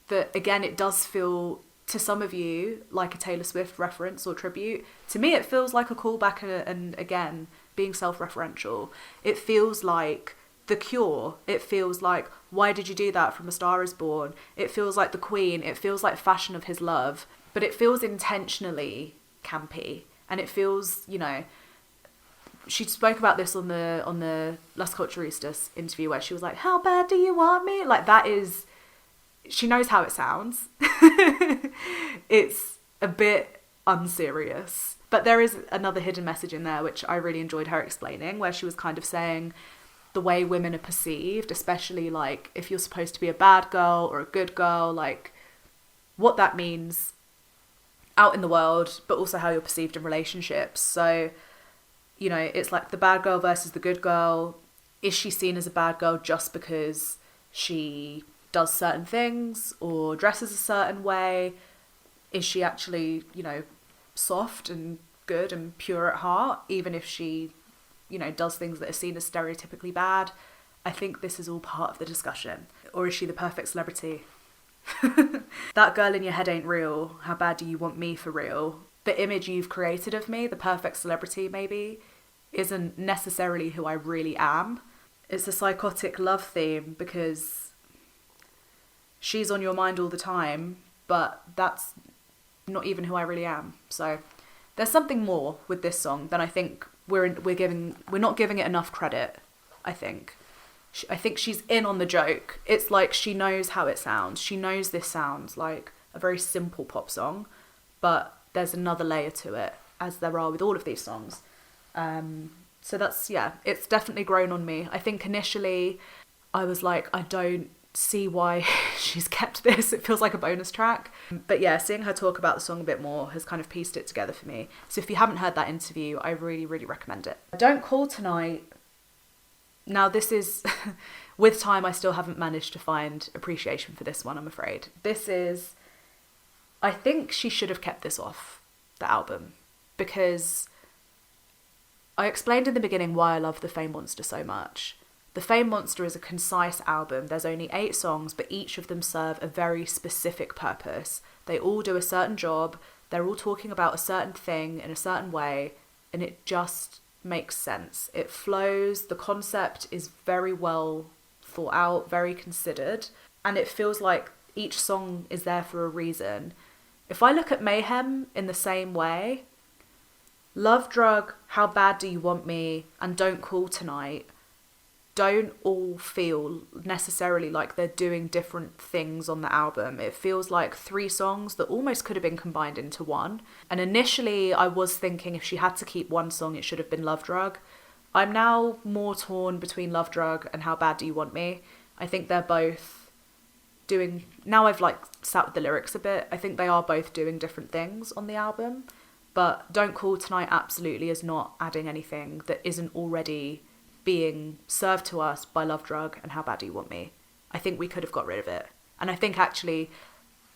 That, again, it does feel, to some of you, like a Taylor Swift reference or tribute. To me, it feels like a callback and again, being self-referential. It feels like The Cure. It feels like Why Did You Do That from A Star Is Born. It feels like The Queen. It feels like Fashion of His Love. But it feels intentionally campy. And it feels, you know, she spoke about this on the Las Culturistas interview where she was like, how bad do you want me? Like, that is... She knows how it sounds. It's a bit unserious. But there is another hidden message in there, which I really enjoyed her explaining, where she was kind of saying the way women are perceived, especially like if you're supposed to be a bad girl or a good girl, like what that means out in the world, but also how you're perceived in relationships. So, you know, it's like the bad girl versus the good girl. Is she seen as a bad girl just because she does certain things or dresses a certain way? Is she actually, you know, soft and good and pure at heart, even if she, you know, does things that are seen as stereotypically bad? I think this is all part of the discussion. Or is she the perfect celebrity? That girl in your head ain't real. How bad do you want me for real? The image you've created of me, the perfect celebrity maybe, isn't necessarily who I really am. It's a psychotic love theme because she's on your mind all the time, but that's not even who I really am. So there's something more with this song than I think we're not giving it enough credit. I think she's in on the joke. It's like she knows how it sounds. She knows this sounds like a very simple pop song, but there's another layer to it, as there are with all of these songs. So that's, yeah, it's definitely grown on me. I think initially I was like, I don't see why she's kept this. It feels like a bonus track. But yeah, seeing her talk about the song a bit more has kind of pieced it together for me. So if you haven't heard that interview, I really, really recommend it. Don't Call Tonight. Now this is, with time, I still haven't managed to find appreciation for this one, I'm afraid. This is, I think she should have kept this off the album, because I explained in the beginning why I love The Fame Monster so much. The Fame Monster is a concise album. There's only 8 songs, but each of them serve a very specific purpose. They all do a certain job. They're all talking about a certain thing in a certain way, and it just makes sense. It flows. The concept is very well thought out, very considered, and it feels like each song is there for a reason. If I look at Mayhem in the same way, Love Drug, How Bad Do You Want Me, and Don't Call Tonight don't all feel necessarily like they're doing different things on the album. It feels like 3 songs that almost could have been combined into one. And initially I was thinking if she had to keep one song, it should have been Love Drug. I'm now more torn between Love Drug and How Bad Do You Want Me. I think they're both doing, now I've like sat with the lyrics a bit, I think they are both doing different things on the album. But Don't Call Tonight absolutely is not adding anything that isn't already being served to us by Love Drug and How Bad Do You Want Me. I think we could have got rid of it. And I think actually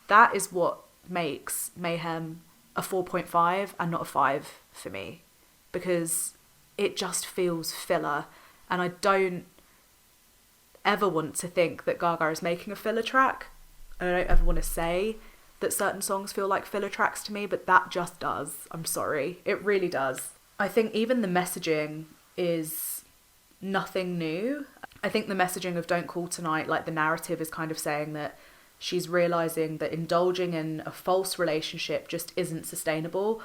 that is what makes Mayhem a 4.5 and not a 5 for me, because it just feels filler. And I don't ever want to think that Gaga is making a filler track. And I don't ever want to say that certain songs feel like filler tracks to me, but that just does. I'm sorry. It really does. I think even the messaging is nothing new. I think the messaging of Don't Call Tonight, like the narrative is kind of saying that she's realising that indulging in a false relationship just isn't sustainable.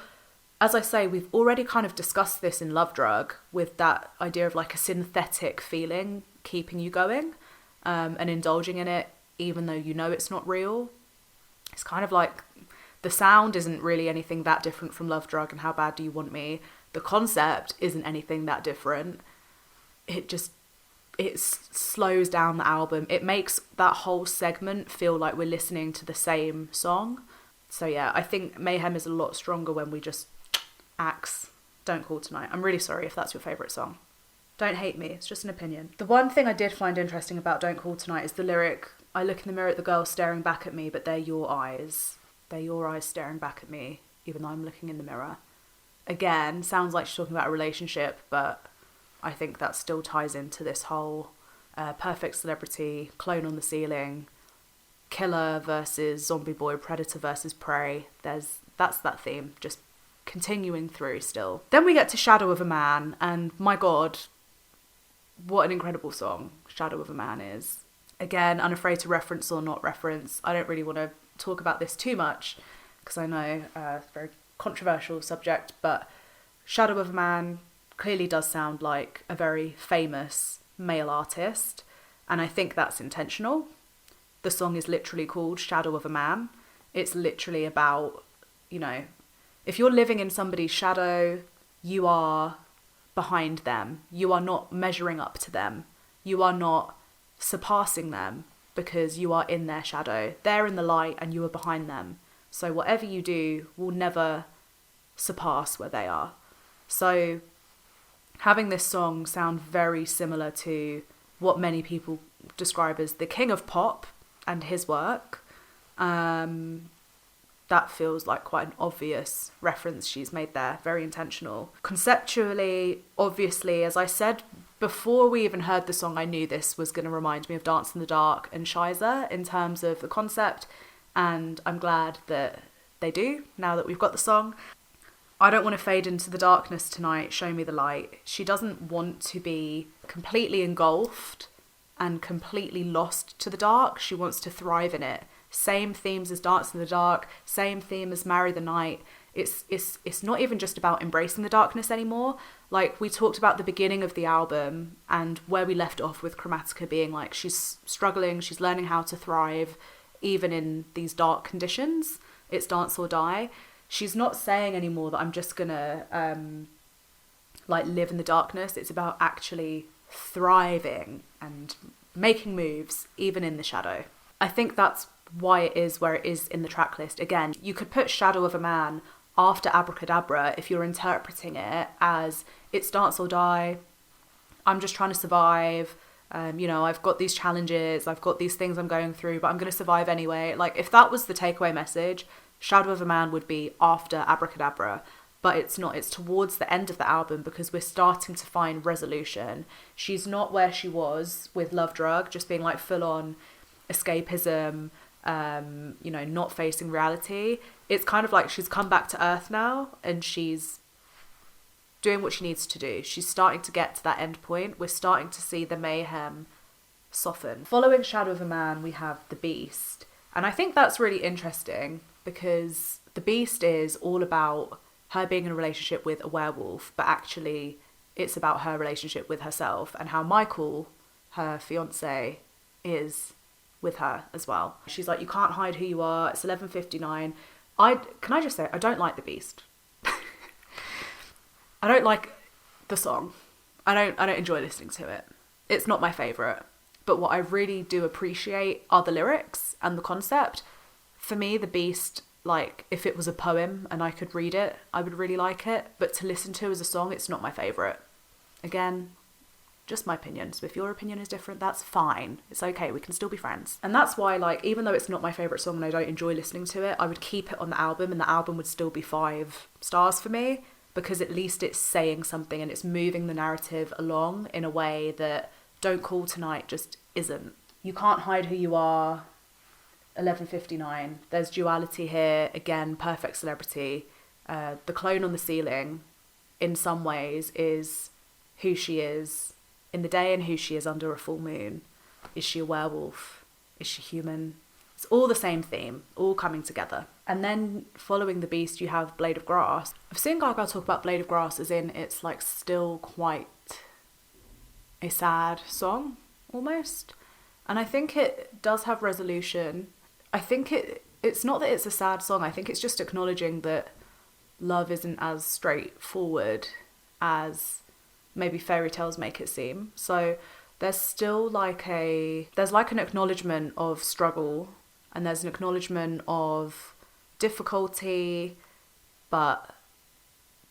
As I say, we've already kind of discussed this in Love Drug, with that idea of like a synthetic feeling keeping you going, and indulging in it even though you know it's not real. It's kind of like the sound isn't really anything that different from Love Drug and How Bad Do You Want Me. The concept isn't anything that different. It slows down the album. It makes that whole segment feel like we're listening to the same song. So yeah, I think Mayhem is a lot stronger when we just axe Don't Call Tonight. I'm really sorry if that's your favourite song. Don't hate me, it's just an opinion. The one thing I did find interesting about Don't Call Tonight is the lyric, I look in the mirror at the girl staring back at me, but they're your eyes. They're your eyes staring back at me, even though I'm looking in the mirror. Again, sounds like she's talking about a relationship, but I think that still ties into this whole perfect celebrity, clone on the ceiling, killer versus zombie boy, predator versus prey. That's that theme, just continuing through still. Then we get to Shadow of a Man, and my God, what an incredible song Shadow of a Man is. Again, unafraid to reference or not reference. I don't really want to talk about this too much because I know it's a very controversial subject, but Shadow of a Man clearly does sound like a very famous male artist, and I think that's intentional. The song is literally called Shadow of a Man. It's literally about, you know, if you're living in somebody's shadow, you are behind them. You are not measuring up to them. You are not surpassing them because you are in their shadow. They're in the light and you are behind them. So whatever you do will never surpass where they are. So having this song sound very similar to what many people describe as the king of pop and his work, that feels like quite an obvious reference she's made there, very intentional. Conceptually, obviously, as I said, before we even heard the song, I knew this was going to remind me of Dance in the Dark and Shiza in terms of the concept, and I'm glad that they do, now that we've got the song. I don't want to fade into the darkness tonight, show me the light. She doesn't want to be completely engulfed and completely lost to the dark. She wants to thrive in it. Same themes as Dance in the Dark, same theme as Marry the Night. It's not even just about embracing the darkness anymore. Like, we talked about the beginning of the album and where we left off with Chromatica being like, she's struggling, she's learning how to thrive even in these dark conditions. It's dance or die. She's not saying anymore that I'm just gonna live in the darkness. It's about actually thriving and making moves even in the shadow. I think that's why it is where it is in the track list. Again, you could put Shadow of a Man after Abracadabra if you're interpreting it as it's dance or die, I'm just trying to survive, I've got these challenges, I've got these things I'm going through, but I'm going to survive anyway. Like, if that was the takeaway message, Shadow of a Man would be after Abracadabra, but it's not. It's towards the end of the album because we're starting to find resolution. She's not where she was with Love Drug, just being like full on escapism, not facing reality. It's kind of like she's come back to earth now and she's doing what she needs to do. She's starting to get to that end point. We're starting to see the mayhem soften. Following Shadow of a Man, we have The Beast. And I think that's really interesting because The Beast is all about her being in a relationship with a werewolf, but actually it's about her relationship with herself and how Michael, her fiancé, is with her as well. She's like, you can't hide who you are. It's 11:59. Can I just say, I don't like The Beast. I don't like the song. I don't enjoy listening to it. It's not my favourite. But what I really do appreciate are the lyrics and the concept. For me, The Beast, like, if it was a poem and I could read it, I would really like it. But to listen to as a song, it's not my favourite. Again, just my opinion. So if your opinion is different, that's fine. It's okay. We can still be friends. And that's why, like, even though it's not my favourite song and I don't enjoy listening to it, I would keep it on the album and the album would still be 5 stars for me because at least it's saying something and it's moving the narrative along in a way that Don't Call Tonight just isn't. You can't hide who you are, 11:59. There's duality here. Again, Perfect Celebrity. The clone on the ceiling, in some ways, is who she is in the day and who she is under a full moon. Is she a werewolf? Is she human? It's all the same theme, all coming together. And then following The Beast, you have Blade of Grass. I've seen Gaga talk about Blade of Grass as in it's like still quite a sad song, almost. And I think it does have resolution. I think it's not that it's a sad song. I think it's just acknowledging that love isn't as straightforward as maybe fairy tales make it seem. So there's still there's an acknowledgement of struggle and there's an acknowledgement of difficulty, but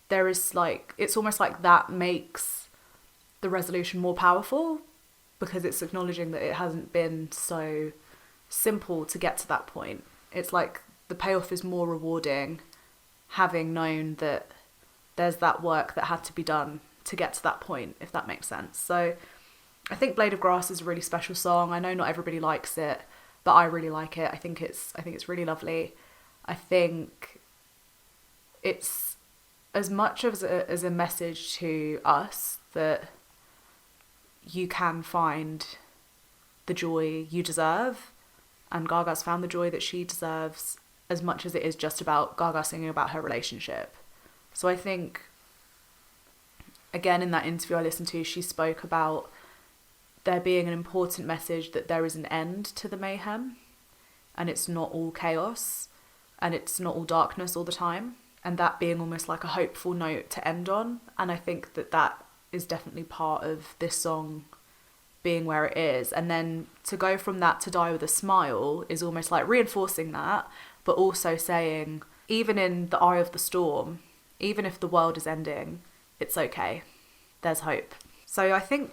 there is it's almost like that makes the resolution more powerful because it's acknowledging that it hasn't been so simple to get to that point. It's like the payoff is more rewarding having known that there's that work that had to be done to get to that point, if that makes sense. So I think Blade of Grass is a really special song. I know not everybody likes it, but I really like it. I think it's really lovely. I think it's as much as a message to us that you can find the joy you deserve, and Gaga's found the joy that she deserves, as much as it is just about Gaga singing about her relationship. So I think, again, in that interview I listened to, she spoke about there being an important message that there is an end to the mayhem and it's not all chaos and it's not all darkness all the time, and that being almost like a hopeful note to end on. And I think that is definitely part of this song being where it is. And then to go from that to Die With A Smile is almost like reinforcing that, but also saying, even in the eye of the storm, even if the world is ending, it's okay. There's hope. So I think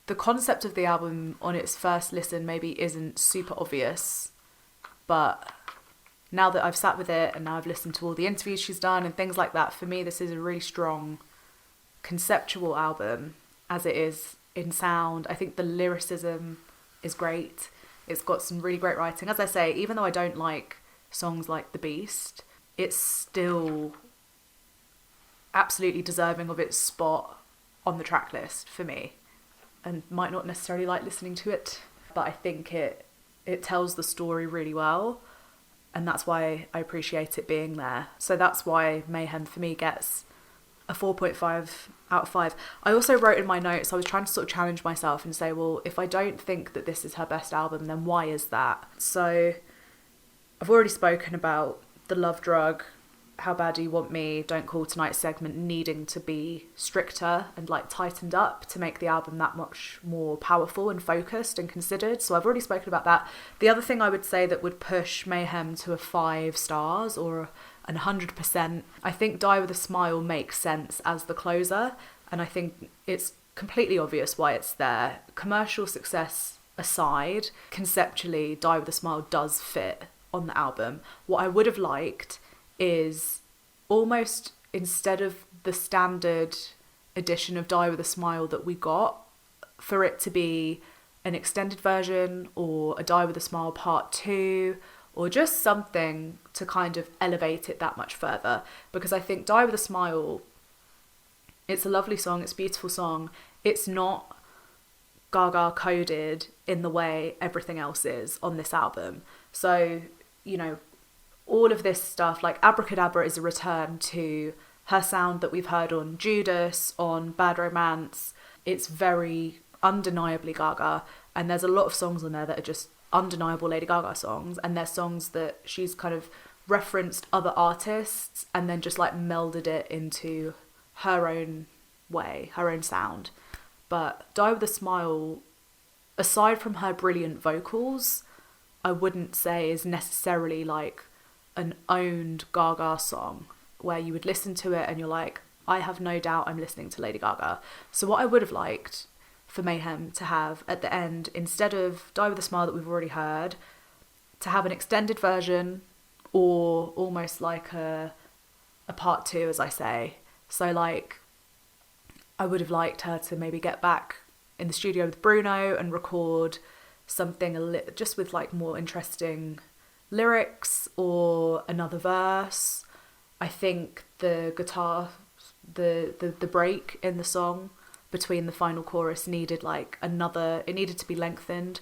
the concept of the album on its first listen maybe isn't super obvious, but now that I've sat with it and now I've listened to all the interviews she's done and things like that, for me this is a really strong conceptual album as it is in sound. I think the lyricism is great. It's got some really great writing. As I say, even though I don't like songs like The Beast, it's still absolutely deserving of its spot on the track list for me, and might not necessarily like listening to it, but I think it tells the story really well, and that's why I appreciate it being there. So that's why Mayhem for me gets a 4.5 out of 5. I also wrote in my notes, I was trying to sort of challenge myself and say, well, if I don't think that this is her best album, then why is that? So I've already spoken about the Love Drug How Bad Do You Want Me, Don't Call Tonight segment needing to be stricter and like tightened up to make the album that much more powerful and focused and considered. So I've already spoken about that. The other thing I would say that would push Mayhem to a 5 stars or an 100%, I think Die With A Smile makes sense as the closer, and I think it's completely obvious why it's there. Commercial success aside, conceptually Die With A Smile does fit on the album. What I would have liked is almost, instead of the standard edition of Die With A Smile that we got, for it to be an extended version or a Die With A Smile part 2, or just something to kind of elevate it that much further. Because I think Die With A Smile, it's a lovely song, it's a beautiful song. It's not Gaga coded in the way everything else is on this album. So, you know, all of this stuff, like Abracadabra is a return to her sound that we've heard on Judas, on Bad Romance. It's very undeniably Gaga, and there's a lot of songs on there that are just undeniable Lady Gaga songs, and they're songs that she's kind of referenced other artists and then just like melded it into her own way, her own sound. But Die With A Smile, aside from her brilliant vocals, I wouldn't say is necessarily like an owned Gaga song where you would listen to it and you're like, I have no doubt I'm listening to Lady Gaga. So what I would have liked for Mayhem to have at the end, instead of Die With A Smile that we've already heard, to have an extended version, or almost like a part 2, as I say. So like, I would have liked her to maybe get back in the studio with Bruno and record something just with like more interesting lyrics or another verse. I think the guitar, the break in the song between the final chorus needed like it needed to be lengthened,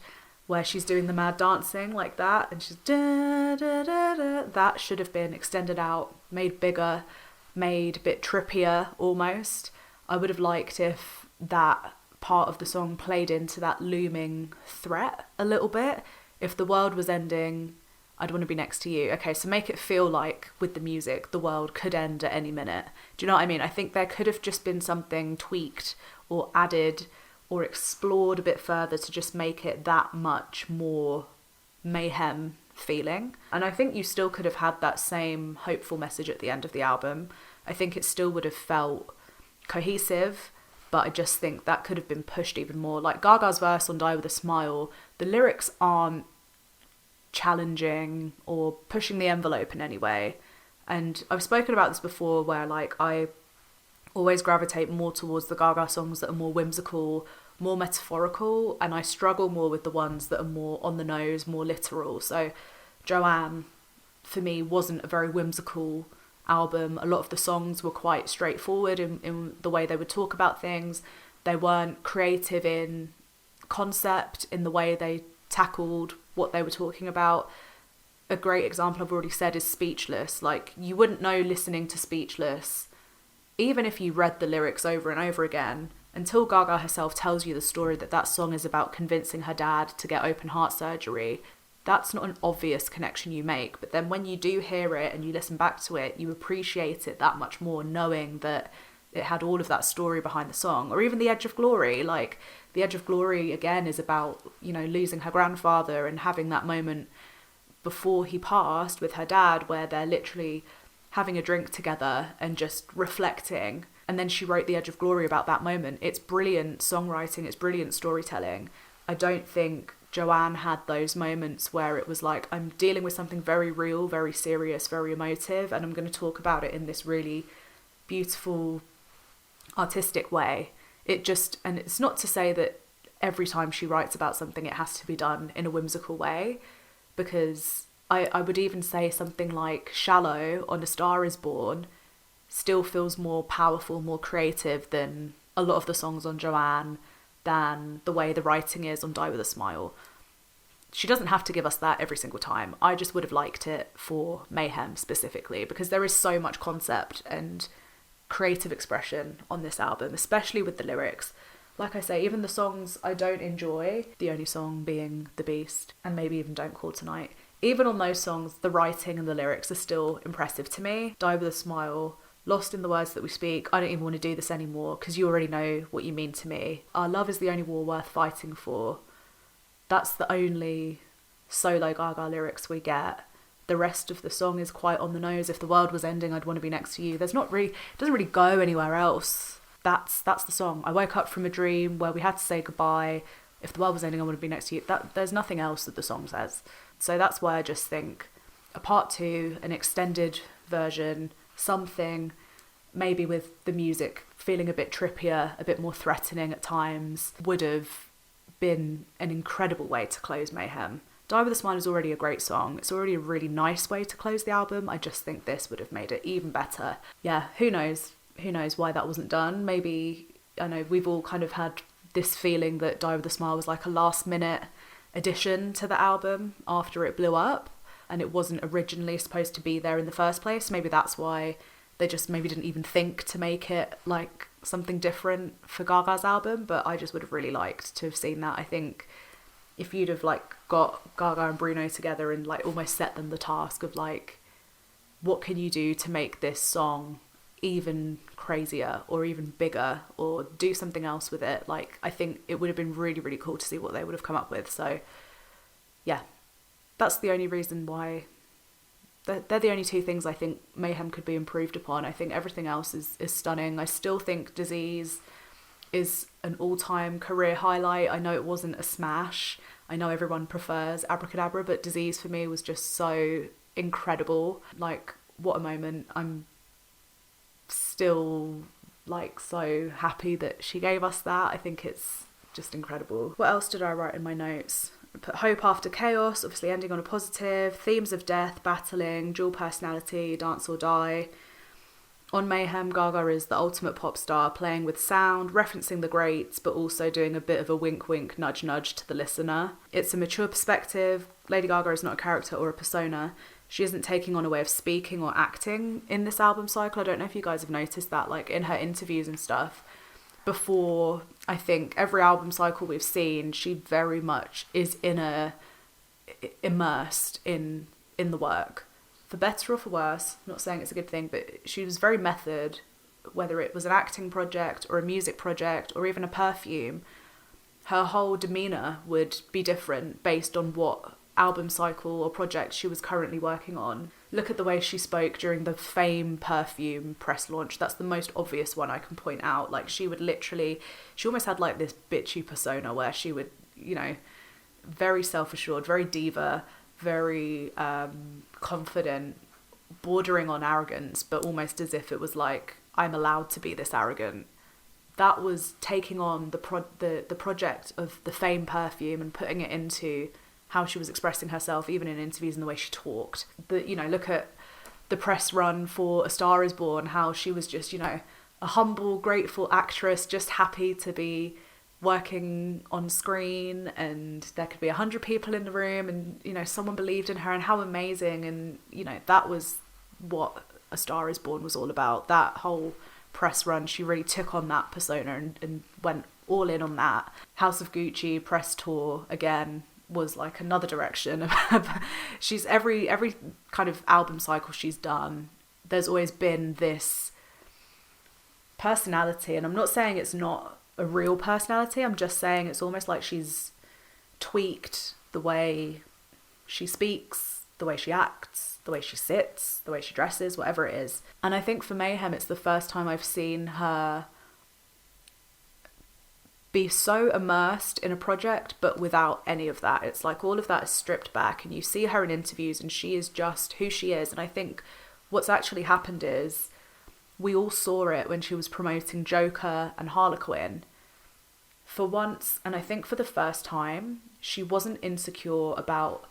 where she's doing the mad dancing like that and she's da, da, da, da. That should have been extended out, made bigger, made a bit trippier almost. I would have liked if that part of the song played into that looming threat a little bit. If the world was ending, I'd want to be next to you. Okay, so make it feel like with the music, the world could end at any minute. Do you know what I mean? I think there could have just been something tweaked or added or explored a bit further to just make it that much more Mayhem feeling. And I think you still could have had that same hopeful message at the end of the album. I think it still would have felt cohesive, but I just think that could have been pushed even more. Like Gaga's verse on Die With A Smile, the lyrics aren't challenging or pushing the envelope in any way. And I've spoken about this before, where like I always gravitate more towards the Gaga songs that are more whimsical, more metaphorical, and I struggle more with the ones that are more on the nose, more literal. So Joanne, for me, wasn't a very whimsical album. A lot of the songs were quite straightforward in the way they would talk about things. They weren't creative in concept, in the way they tackled what they were talking about. A great example I've already said is Speechless. Like, you wouldn't know listening to Speechless, even if you read the lyrics over and over again, until Gaga herself tells you the story that that song is about convincing her dad to get open heart surgery. That's not an obvious connection you make, but then when you do hear it and you listen back to it, you appreciate it that much more, knowing that it had all of that story behind the song. Or even The Edge of Glory. Like, The Edge of Glory, again, is about, you know, losing her grandfather and having that moment before he passed with her dad where they're literally having a drink together and just reflecting. And then she wrote The Edge of Glory about that moment. It's brilliant songwriting, it's brilliant storytelling. I don't think Joanne had those moments where it was like, I'm dealing with something very real, very serious, very emotive, and I'm going to talk about it in this really beautiful, artistic way. It just, and it's not to say that every time she writes about something it has to be done in a whimsical way, because I would even say something like Shallow on A Star Is Born still feels more powerful, more creative than a lot of the songs on Joanne, than the way the writing is on Die With A Smile. She doesn't have to give us that every single time. I just would have liked it for Mayhem specifically, because there is so much concept and creative expression on this album, especially with the lyrics. Like I say, even the songs I don't enjoy, the only song being The Beast, and maybe even Don't Call Tonight, even on those songs, the writing and the lyrics are still impressive to me. Die With a Smile, Lost in the Words That We Speak, I don't even want to do this anymore because you already know what you mean to me. Our love is the only war worth fighting for. That's the only solo Gaga lyrics we get. The rest of the song is quite on the nose. If the world was ending, I'd want to be next to you. There's not really, it doesn't really go anywhere else. That's the song. I woke up from a dream where we had to say goodbye. If the world was ending, I want to be next to you. There's nothing else that the song says. So that's why I just think a part 2, an extended version, something maybe with the music feeling a bit trippier, a bit more threatening at times, would have been an incredible way to close Mayhem. Die With a Smile is already a great song. It's already a really nice way to close the album. I just think this would have made it even better. Yeah, who knows? Who knows why that wasn't done? Maybe, I know we've all kind of had this feeling that Die With a Smile was like a last minute addition to the album after it blew up, and it wasn't originally supposed to be there in the first place. Maybe that's why they just maybe didn't even think to make it like something different for Gaga's album, but I just would have really liked to have seen that. I think if you'd have like got Gaga and Bruno together and like almost set them the task of like, what can you do to make this song even crazier or even bigger, or do something else with it, like I think it would have been really, really cool to see what they would have come up with. So yeah, that's the only reason why they're the only 2 things I think Mayhem could be improved upon. I think everything else is stunning. I still think Disease is an all-time career highlight. I know it wasn't a smash. I know everyone prefers Abracadabra, but Disease for me was just so incredible. Like, what a moment. I'm still like so happy that she gave us that. I think it's just incredible. What else did I write in my notes? I put Hope After Chaos, obviously ending on a positive. Themes of death, battling, dual personality, dance or die. On Mayhem, Gaga is the ultimate pop star, playing with sound, referencing the greats, but also doing a bit of a wink wink, nudge nudge to the listener. It's a mature perspective. Lady Gaga is not a character or a persona. She isn't taking on a way of speaking or acting in this album cycle. I don't know if you guys have noticed that, like in her interviews and stuff. Before, I think, every album cycle we've seen, she very much is immersed in the work. For better or for worse, I'm not saying it's a good thing, but she was very method, whether it was an acting project or a music project or even a perfume. Her whole demeanour would be different based on what album cycle or project she was currently working on. Look at the way she spoke during the Fame perfume press launch. That's the most obvious one I can point out. Like, she would literally, she almost had like this bitchy persona where she would, you know, very self-assured, very diva, very confident, bordering on arrogance, but almost as if it was like, I'm allowed to be this arrogant. That was taking on the project of the Fame perfume and putting it into how she was expressing herself, even in interviews and the way she talked. You know, look at the press run for A Star Is Born, how she was just, you know, a humble, grateful actress, just happy to be working on screen, and there could be 100 people in the room, and, you know, someone believed in her, and how amazing. And, you know, that was what A Star Is Born was all about. That whole press run, she really took on that persona and went all in on that. House of Gucci press tour, again, was like another direction. She's every kind of album cycle she's done, there's always been this personality, and I'm not saying it's not a real personality, I'm just saying it's almost like she's tweaked the way she speaks, the way she acts, the way she sits, the way she dresses, whatever it is. And I think for Mayhem, it's the first time I've seen her be so immersed in a project, but without any of that. It's like all of that is stripped back, and you see her in interviews and she is just who she is. And I think what's actually happened is we all saw it when she was promoting Joker and Harlequin. For once, and I think for the first time, she wasn't insecure about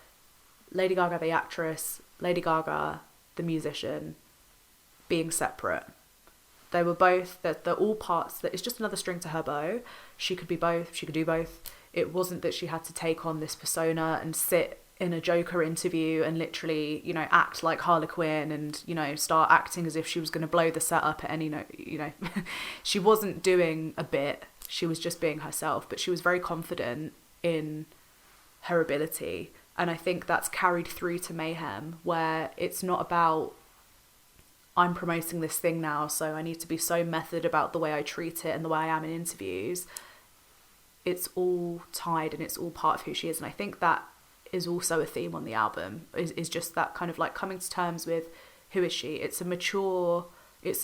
Lady Gaga the actress, Lady Gaga the musician being separate. They were both, they're all parts, that it's just another string to her bow. She could be both, she could do both. It wasn't that she had to take on this persona and sit in a Joker interview and literally, you know, act like Harlequin and, you know, start acting as if she was going to blow the set up at any, you know. She wasn't doing a bit, she was just being herself, but she was very confident in her ability. And I think that's carried through to Mayhem, where it's not about, I'm promoting this thing now, so I need to be so method about the way I treat it and the way I am in interviews. It's all tied and it's all part of who she is. And I think that is also a theme on the album, is just that kind of like coming to terms with who is she. It's a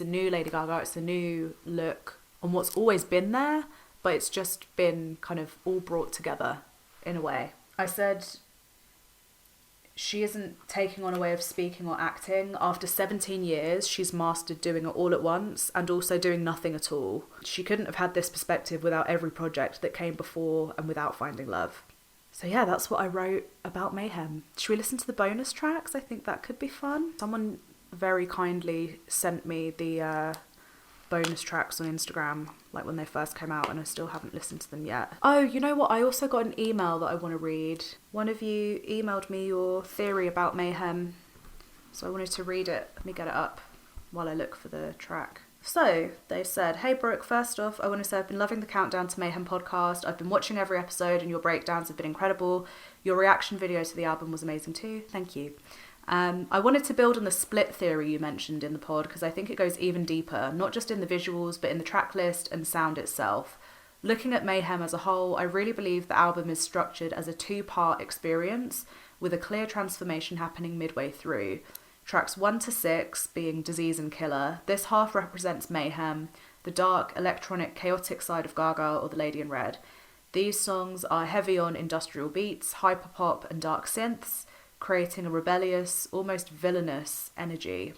new Lady Gaga, it's a new look on what's always been there, but it's just been kind of all brought together in a way. I said she isn't taking on a way of speaking or acting. After 17 years, she's mastered doing it all at once and also doing nothing at all. She couldn't have had this perspective without every project that came before and without Finding Love. So yeah, that's what I wrote about Mayhem. Should we listen to the bonus tracks? I think that could be fun. Someone very kindly sent me the bonus tracks on Instagram, like when they first came out, and I still haven't listened to them yet. Oh, you know what? I also got an email that I want to read. One of you emailed me your theory about Mayhem, so I wanted to read it. Let me get it up while I look for the track. So, they said, "Hey Brooke, first off, I want to say I've been loving the Countdown to Mayhem podcast. I've been watching every episode and your breakdowns have been incredible. Your reaction video to the album was amazing too. Thank you. I wanted to build on the split theory you mentioned in the pod because I think it goes even deeper, not just in the visuals, but in the track list and sound itself. Looking at Mayhem as a whole, I really believe the album is structured as a two-part experience with a clear transformation happening midway through. Tracks 1 to 6 being Disease and Killer. This half represents Mayhem, the dark, electronic, chaotic side of Gaga or the Lady in Red. These songs are heavy on industrial beats, hyperpop and dark synths, creating a rebellious, almost villainous energy.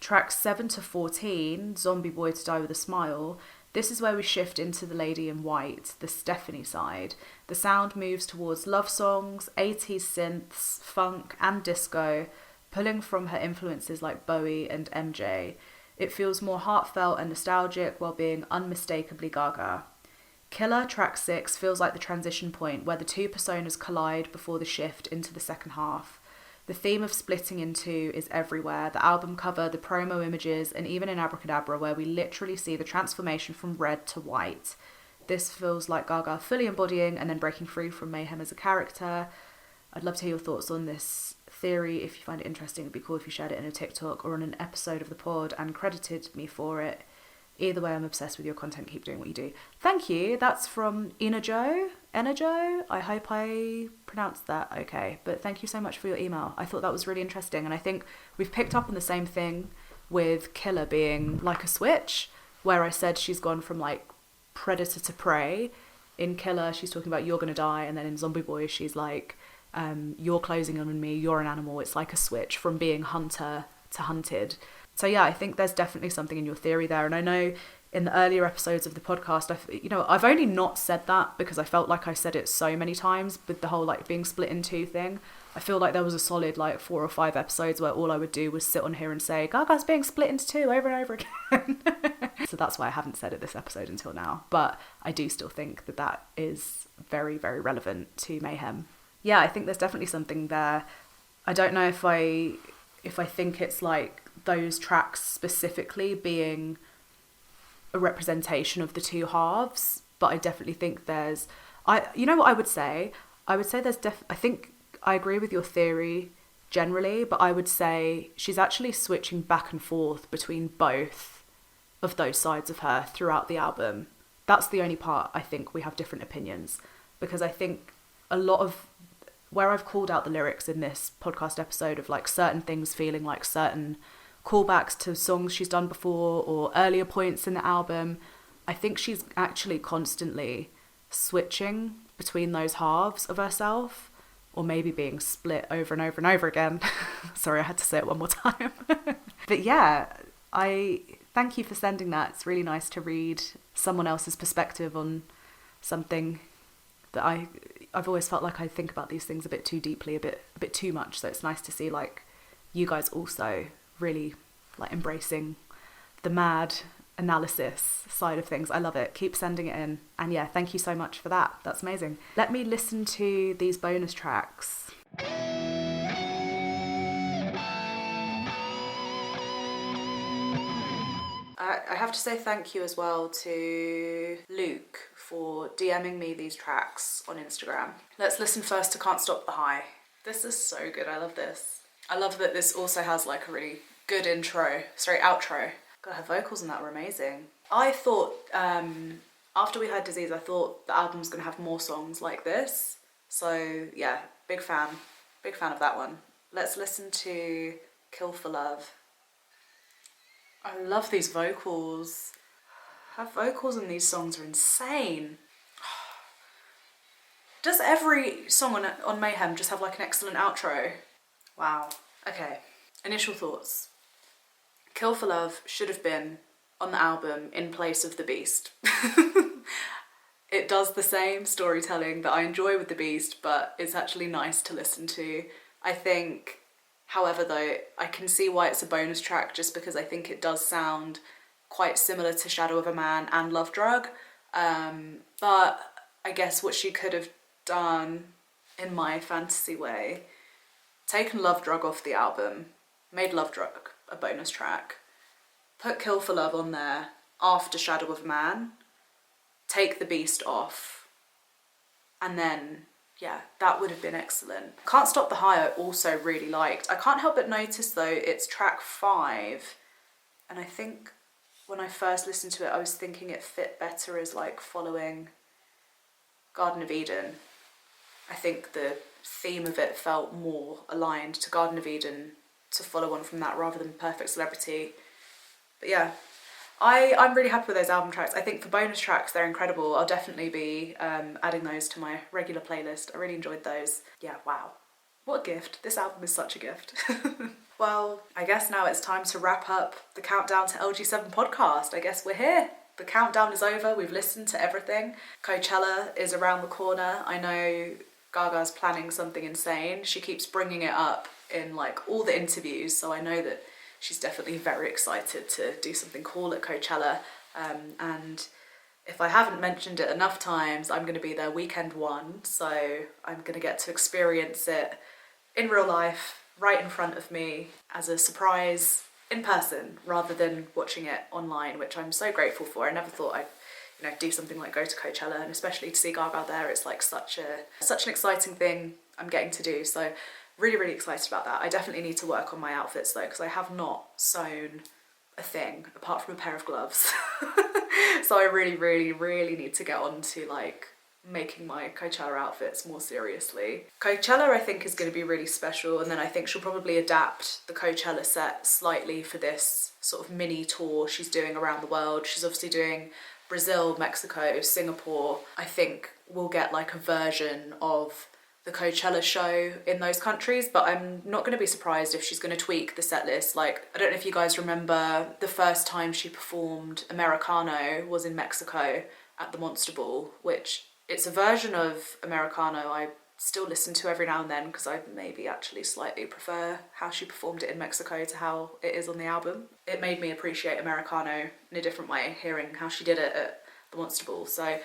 Tracks 7 to 14, Zombie Boy to Die with a Smile, this is where we shift into the Lady in White, the Stephanie side. The sound moves towards love songs, 80s synths, funk and disco, pulling from her influences like Bowie and MJ. It feels more heartfelt and nostalgic while being unmistakably Gaga. Killer, track 6, feels like the transition point where the two personas collide before the shift into the second half. The theme of splitting in two is everywhere, the album cover, the promo images, and even in Abracadabra where we literally see the transformation from red to white. This feels like Gaga fully embodying and then breaking free from Mayhem as a character. I'd love to hear your thoughts on this theory. If you find it interesting, it'd be cool if you shared it in a TikTok or on an episode of the pod and credited me for it. Either way, I'm obsessed with your content. Keep doing what you do. Thank you. That's from Inajo. I hope I pronounced that okay. But thank you so much for your email. I thought that was really interesting. And I think we've picked up on the same thing with Killer being like a switch, where I said she's gone from like predator to prey. In Killer, she's talking about you're going to die. And then in Zombie Boy, she's like, you're closing in on me. You're an animal. It's like a switch from being hunter to hunted. So yeah, I think there's definitely something in your theory there. And I know in the earlier episodes of the podcast, I've only not said that because I felt like I said it so many times with the whole like being split in two thing. I feel like there was a solid like 4 or 5 episodes where all I would do was sit on here and say, Gaga's being split into two over and over again. So that's why I haven't said it this episode until now. But I do still think that that is very, very relevant to Mayhem. Yeah, I think there's definitely something there. I don't know if I think it's like those tracks specifically being a representation of the two halves, but I definitely think there's, you know what I would say? I would say I think I agree with your theory generally, but I would say she's actually switching back and forth between both of those sides of her throughout the album. That's the only part I think we have different opinions, because I think a lot of where I've called out the lyrics in this podcast episode of like certain things feeling like certain callbacks to songs she's done before or earlier points in the album, I think she's actually constantly switching between those halves of herself, or maybe being split over and over and over again. Sorry, I had to say it one more time. But yeah, I thank you for sending that. It's really nice to read someone else's perspective on something that I've always felt like I think about these things a bit too deeply, a bit too much. So it's nice to see like you guys also really like embracing the mad analysis side of things. I love it. Keep sending it in. And yeah, thank you so much for that. That's amazing. Let me listen to these bonus tracks. I have to say thank you as well to Luke for DMing me these tracks on Instagram. Let's listen first to Can't Stop the High. This is so good. I love this. I love that this also has like a really good outro. God, her vocals in that were amazing. I thought, after we heard Disease, I thought the album's gonna have more songs like this. So yeah, big fan of that one. Let's listen to Kill for Love. I love these vocals. Her vocals in these songs are insane. Does every song on Mayhem just have like an excellent outro? Wow. Okay, initial thoughts. Kill for Love should have been on the album in place of The Beast. It does the same storytelling that I enjoy with The Beast, but it's actually nice to listen to. I think, however though, I can see why it's a bonus track just because I think it does sound quite similar to Shadow of a Man and Love Drug. But I guess what she could have done, in my fantasy way, taken Love Drug off the album, made Love Drug a bonus track, put Kill for Love on there after Shadow of a Man, take The Beast off, and then, yeah, that would have been excellent. Can't Stop the High I also really liked. I can't help but notice though, it's track 5, and I think when I first listened to it, I was thinking it fit better as like following Garden of Eden. I think the theme of it felt more aligned to Garden of Eden to follow on from that rather than Perfect Celebrity. But yeah, I'm really happy with those album tracks. I think for bonus tracks, they're incredible. I'll definitely be adding those to my regular playlist. I really enjoyed those. Yeah, wow. What a gift. This album is such a gift. Well, I guess now it's time to wrap up the Countdown to LG7 podcast. I guess we're here. The countdown is over. We've listened to everything. Coachella is around the corner. I know Gaga's planning something insane. She keeps bringing it up in like all the interviews, so I know that she's definitely very excited to do something cool at Coachella. And if I haven't mentioned it enough times, I'm going to be there weekend 1, so I'm going to get to experience it in real life, right in front of me, as a surprise in person, rather than watching it online, which I'm so grateful for. I never thought I'd do something like go to Coachella, and especially to see Gaga there, it's like such an exciting thing I'm getting to do. So really, really excited about that. I definitely need to work on my outfits though, because I have not sewn a thing apart from a pair of gloves. So I really, really, really need to get on to like making my Coachella outfits more seriously. Coachella I think is going to be really special, and then I think she'll probably adapt the Coachella set slightly for this sort of mini tour she's doing around the world. She's obviously doing Brazil, Mexico, Singapore. I think we'll get like a version of the Coachella show in those countries, but I'm not going to be surprised if she's going to tweak the set list. Like, I don't know if you guys remember the first time she performed Americano was in Mexico at the Monster Ball, which it's a version of Americano I still listen to every now and then because I maybe actually slightly prefer how she performed it in Mexico to how it is on the album. It made me appreciate Americano in a different way, hearing how she did it at the Monster Ball. So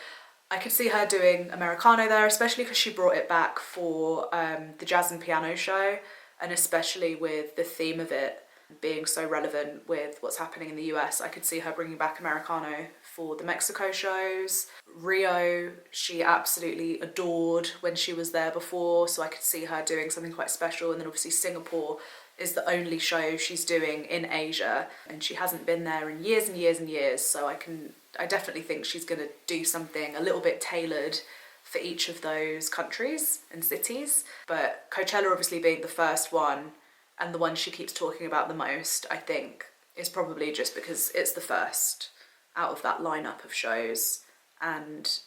I could see her doing Americano there, especially because she brought it back for the jazz and piano show, and especially with the theme of it being so relevant with what's happening in the US. I could see her bringing back Americano for the Mexico shows. Rio, she absolutely adored when she was there before, so I could see her doing something quite special. And then obviously Singapore is the only show she's doing in Asia, and she hasn't been there in years and years and years, so I definitely think she's going to do something a little bit tailored for each of those countries and cities. But Coachella obviously being the first one, and the one she keeps talking about the most, I think, is probably just because it's the first out of that lineup of shows. And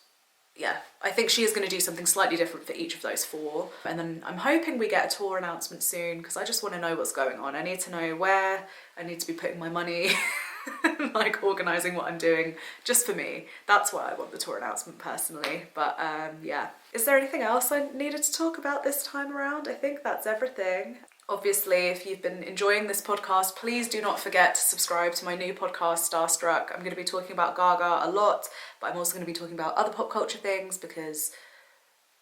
yeah, I think she is going to do something slightly different for each of those 4. And then I'm hoping we get a tour announcement soon, because I just want to know what's going on. I need to know where I need to be putting my money, like organising what I'm doing just for me. That's why I want the tour announcement personally. But yeah. Is there anything else I needed to talk about this time around? I think that's everything. Obviously, if you've been enjoying this podcast, please do not forget to subscribe to my new podcast, Starstruck. I'm going to be talking about Gaga a lot, but I'm also going to be talking about other pop culture things because,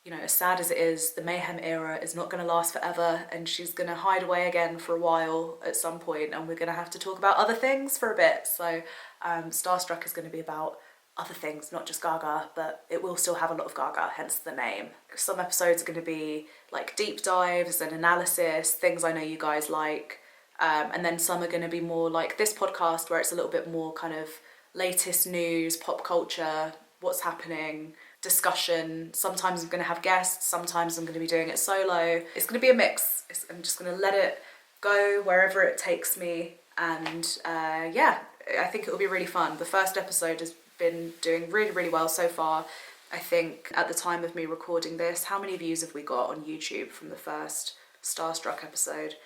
you know, as sad as it is, the Mayhem era is not going to last forever, and she's going to hide away again for a while at some point, and we're going to have to talk about other things for a bit. So Starstruck is going to be about other things, not just Gaga, but it will still have a lot of Gaga, hence the name. Some episodes are going to be like deep dives and analysis, things I know you guys like, and then some are going to be more like this podcast where it's a little bit more kind of latest news, pop culture, what's happening, discussion. Sometimes I'm going to have guests, sometimes I'm going to be doing it solo. It's going to be a mix. I'm just going to let it go wherever it takes me, and yeah, I think it will be really fun. The first episode has been doing really, really well so far. I think at the time of me recording this, how many views have we got on YouTube from the first Starstruck episode?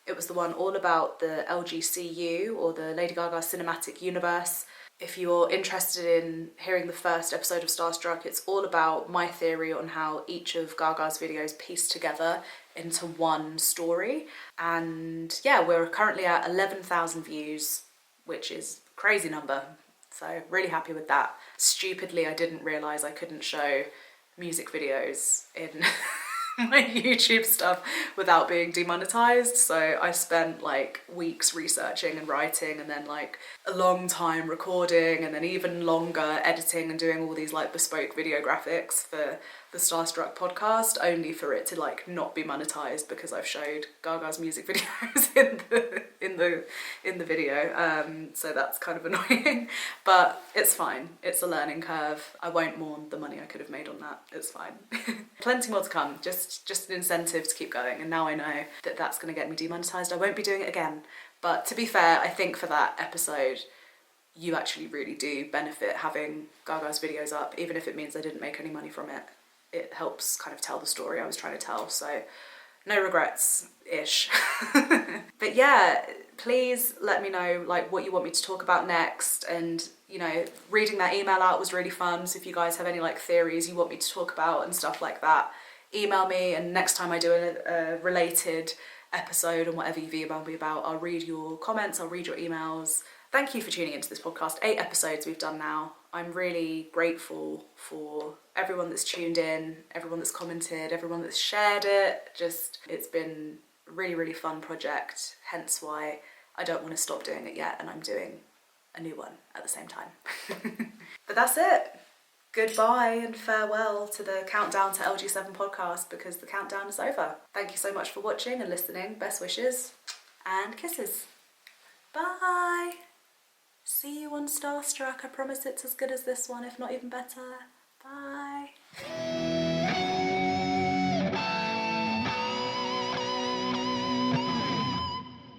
It was the one all about the LGCU, or the Lady Gaga Cinematic Universe. If you're interested in hearing the first episode of Starstruck, it's all about my theory on how each of Gaga's videos piece together into one story. And yeah, we're currently at 11,000 views, which is a crazy number. So really happy with that. Stupidly, I didn't realise I couldn't show music videos in my YouTube stuff without being demonetized. So I spent like weeks researching and writing, and then like a long time recording, and then even longer editing and doing all these like bespoke video graphics for the Starstruck podcast, only for it to like not be monetized because I've showed Gaga's music videos in the video. So that's kind of annoying, but it's fine. It's a learning curve. I won't mourn the money I could have made on that. It's fine. Plenty more to come. Just an incentive to keep going. And now I know that that's going to get me demonetized. I won't be doing it again. But to be fair, I think for that episode, you actually really do benefit having Gaga's videos up, even if it means I didn't make any money from it. It helps kind of tell the story I was trying to tell, so no regrets-ish. But yeah, please let me know like what you want me to talk about next, and you know, reading that email out was really fun, so if you guys have any like theories you want me to talk about and stuff like that, email me, and next time I do a related episode on whatever you've emailed me about, I'll read your comments, I'll read your emails. Thank you for tuning into this podcast. 8 episodes we've done now. I'm really grateful for everyone that's tuned in, everyone that's commented, everyone that's shared it. Just, it's been a really, really fun project, hence why I don't want to stop doing it yet, and I'm doing a new one at the same time. But that's it. Goodbye and farewell to the Countdown to LG7 podcast, because the countdown is over. Thank you so much for watching and listening. Best wishes and kisses. Bye. See you on Starstruck. I promise it's as good as this one, if not even better. Bye.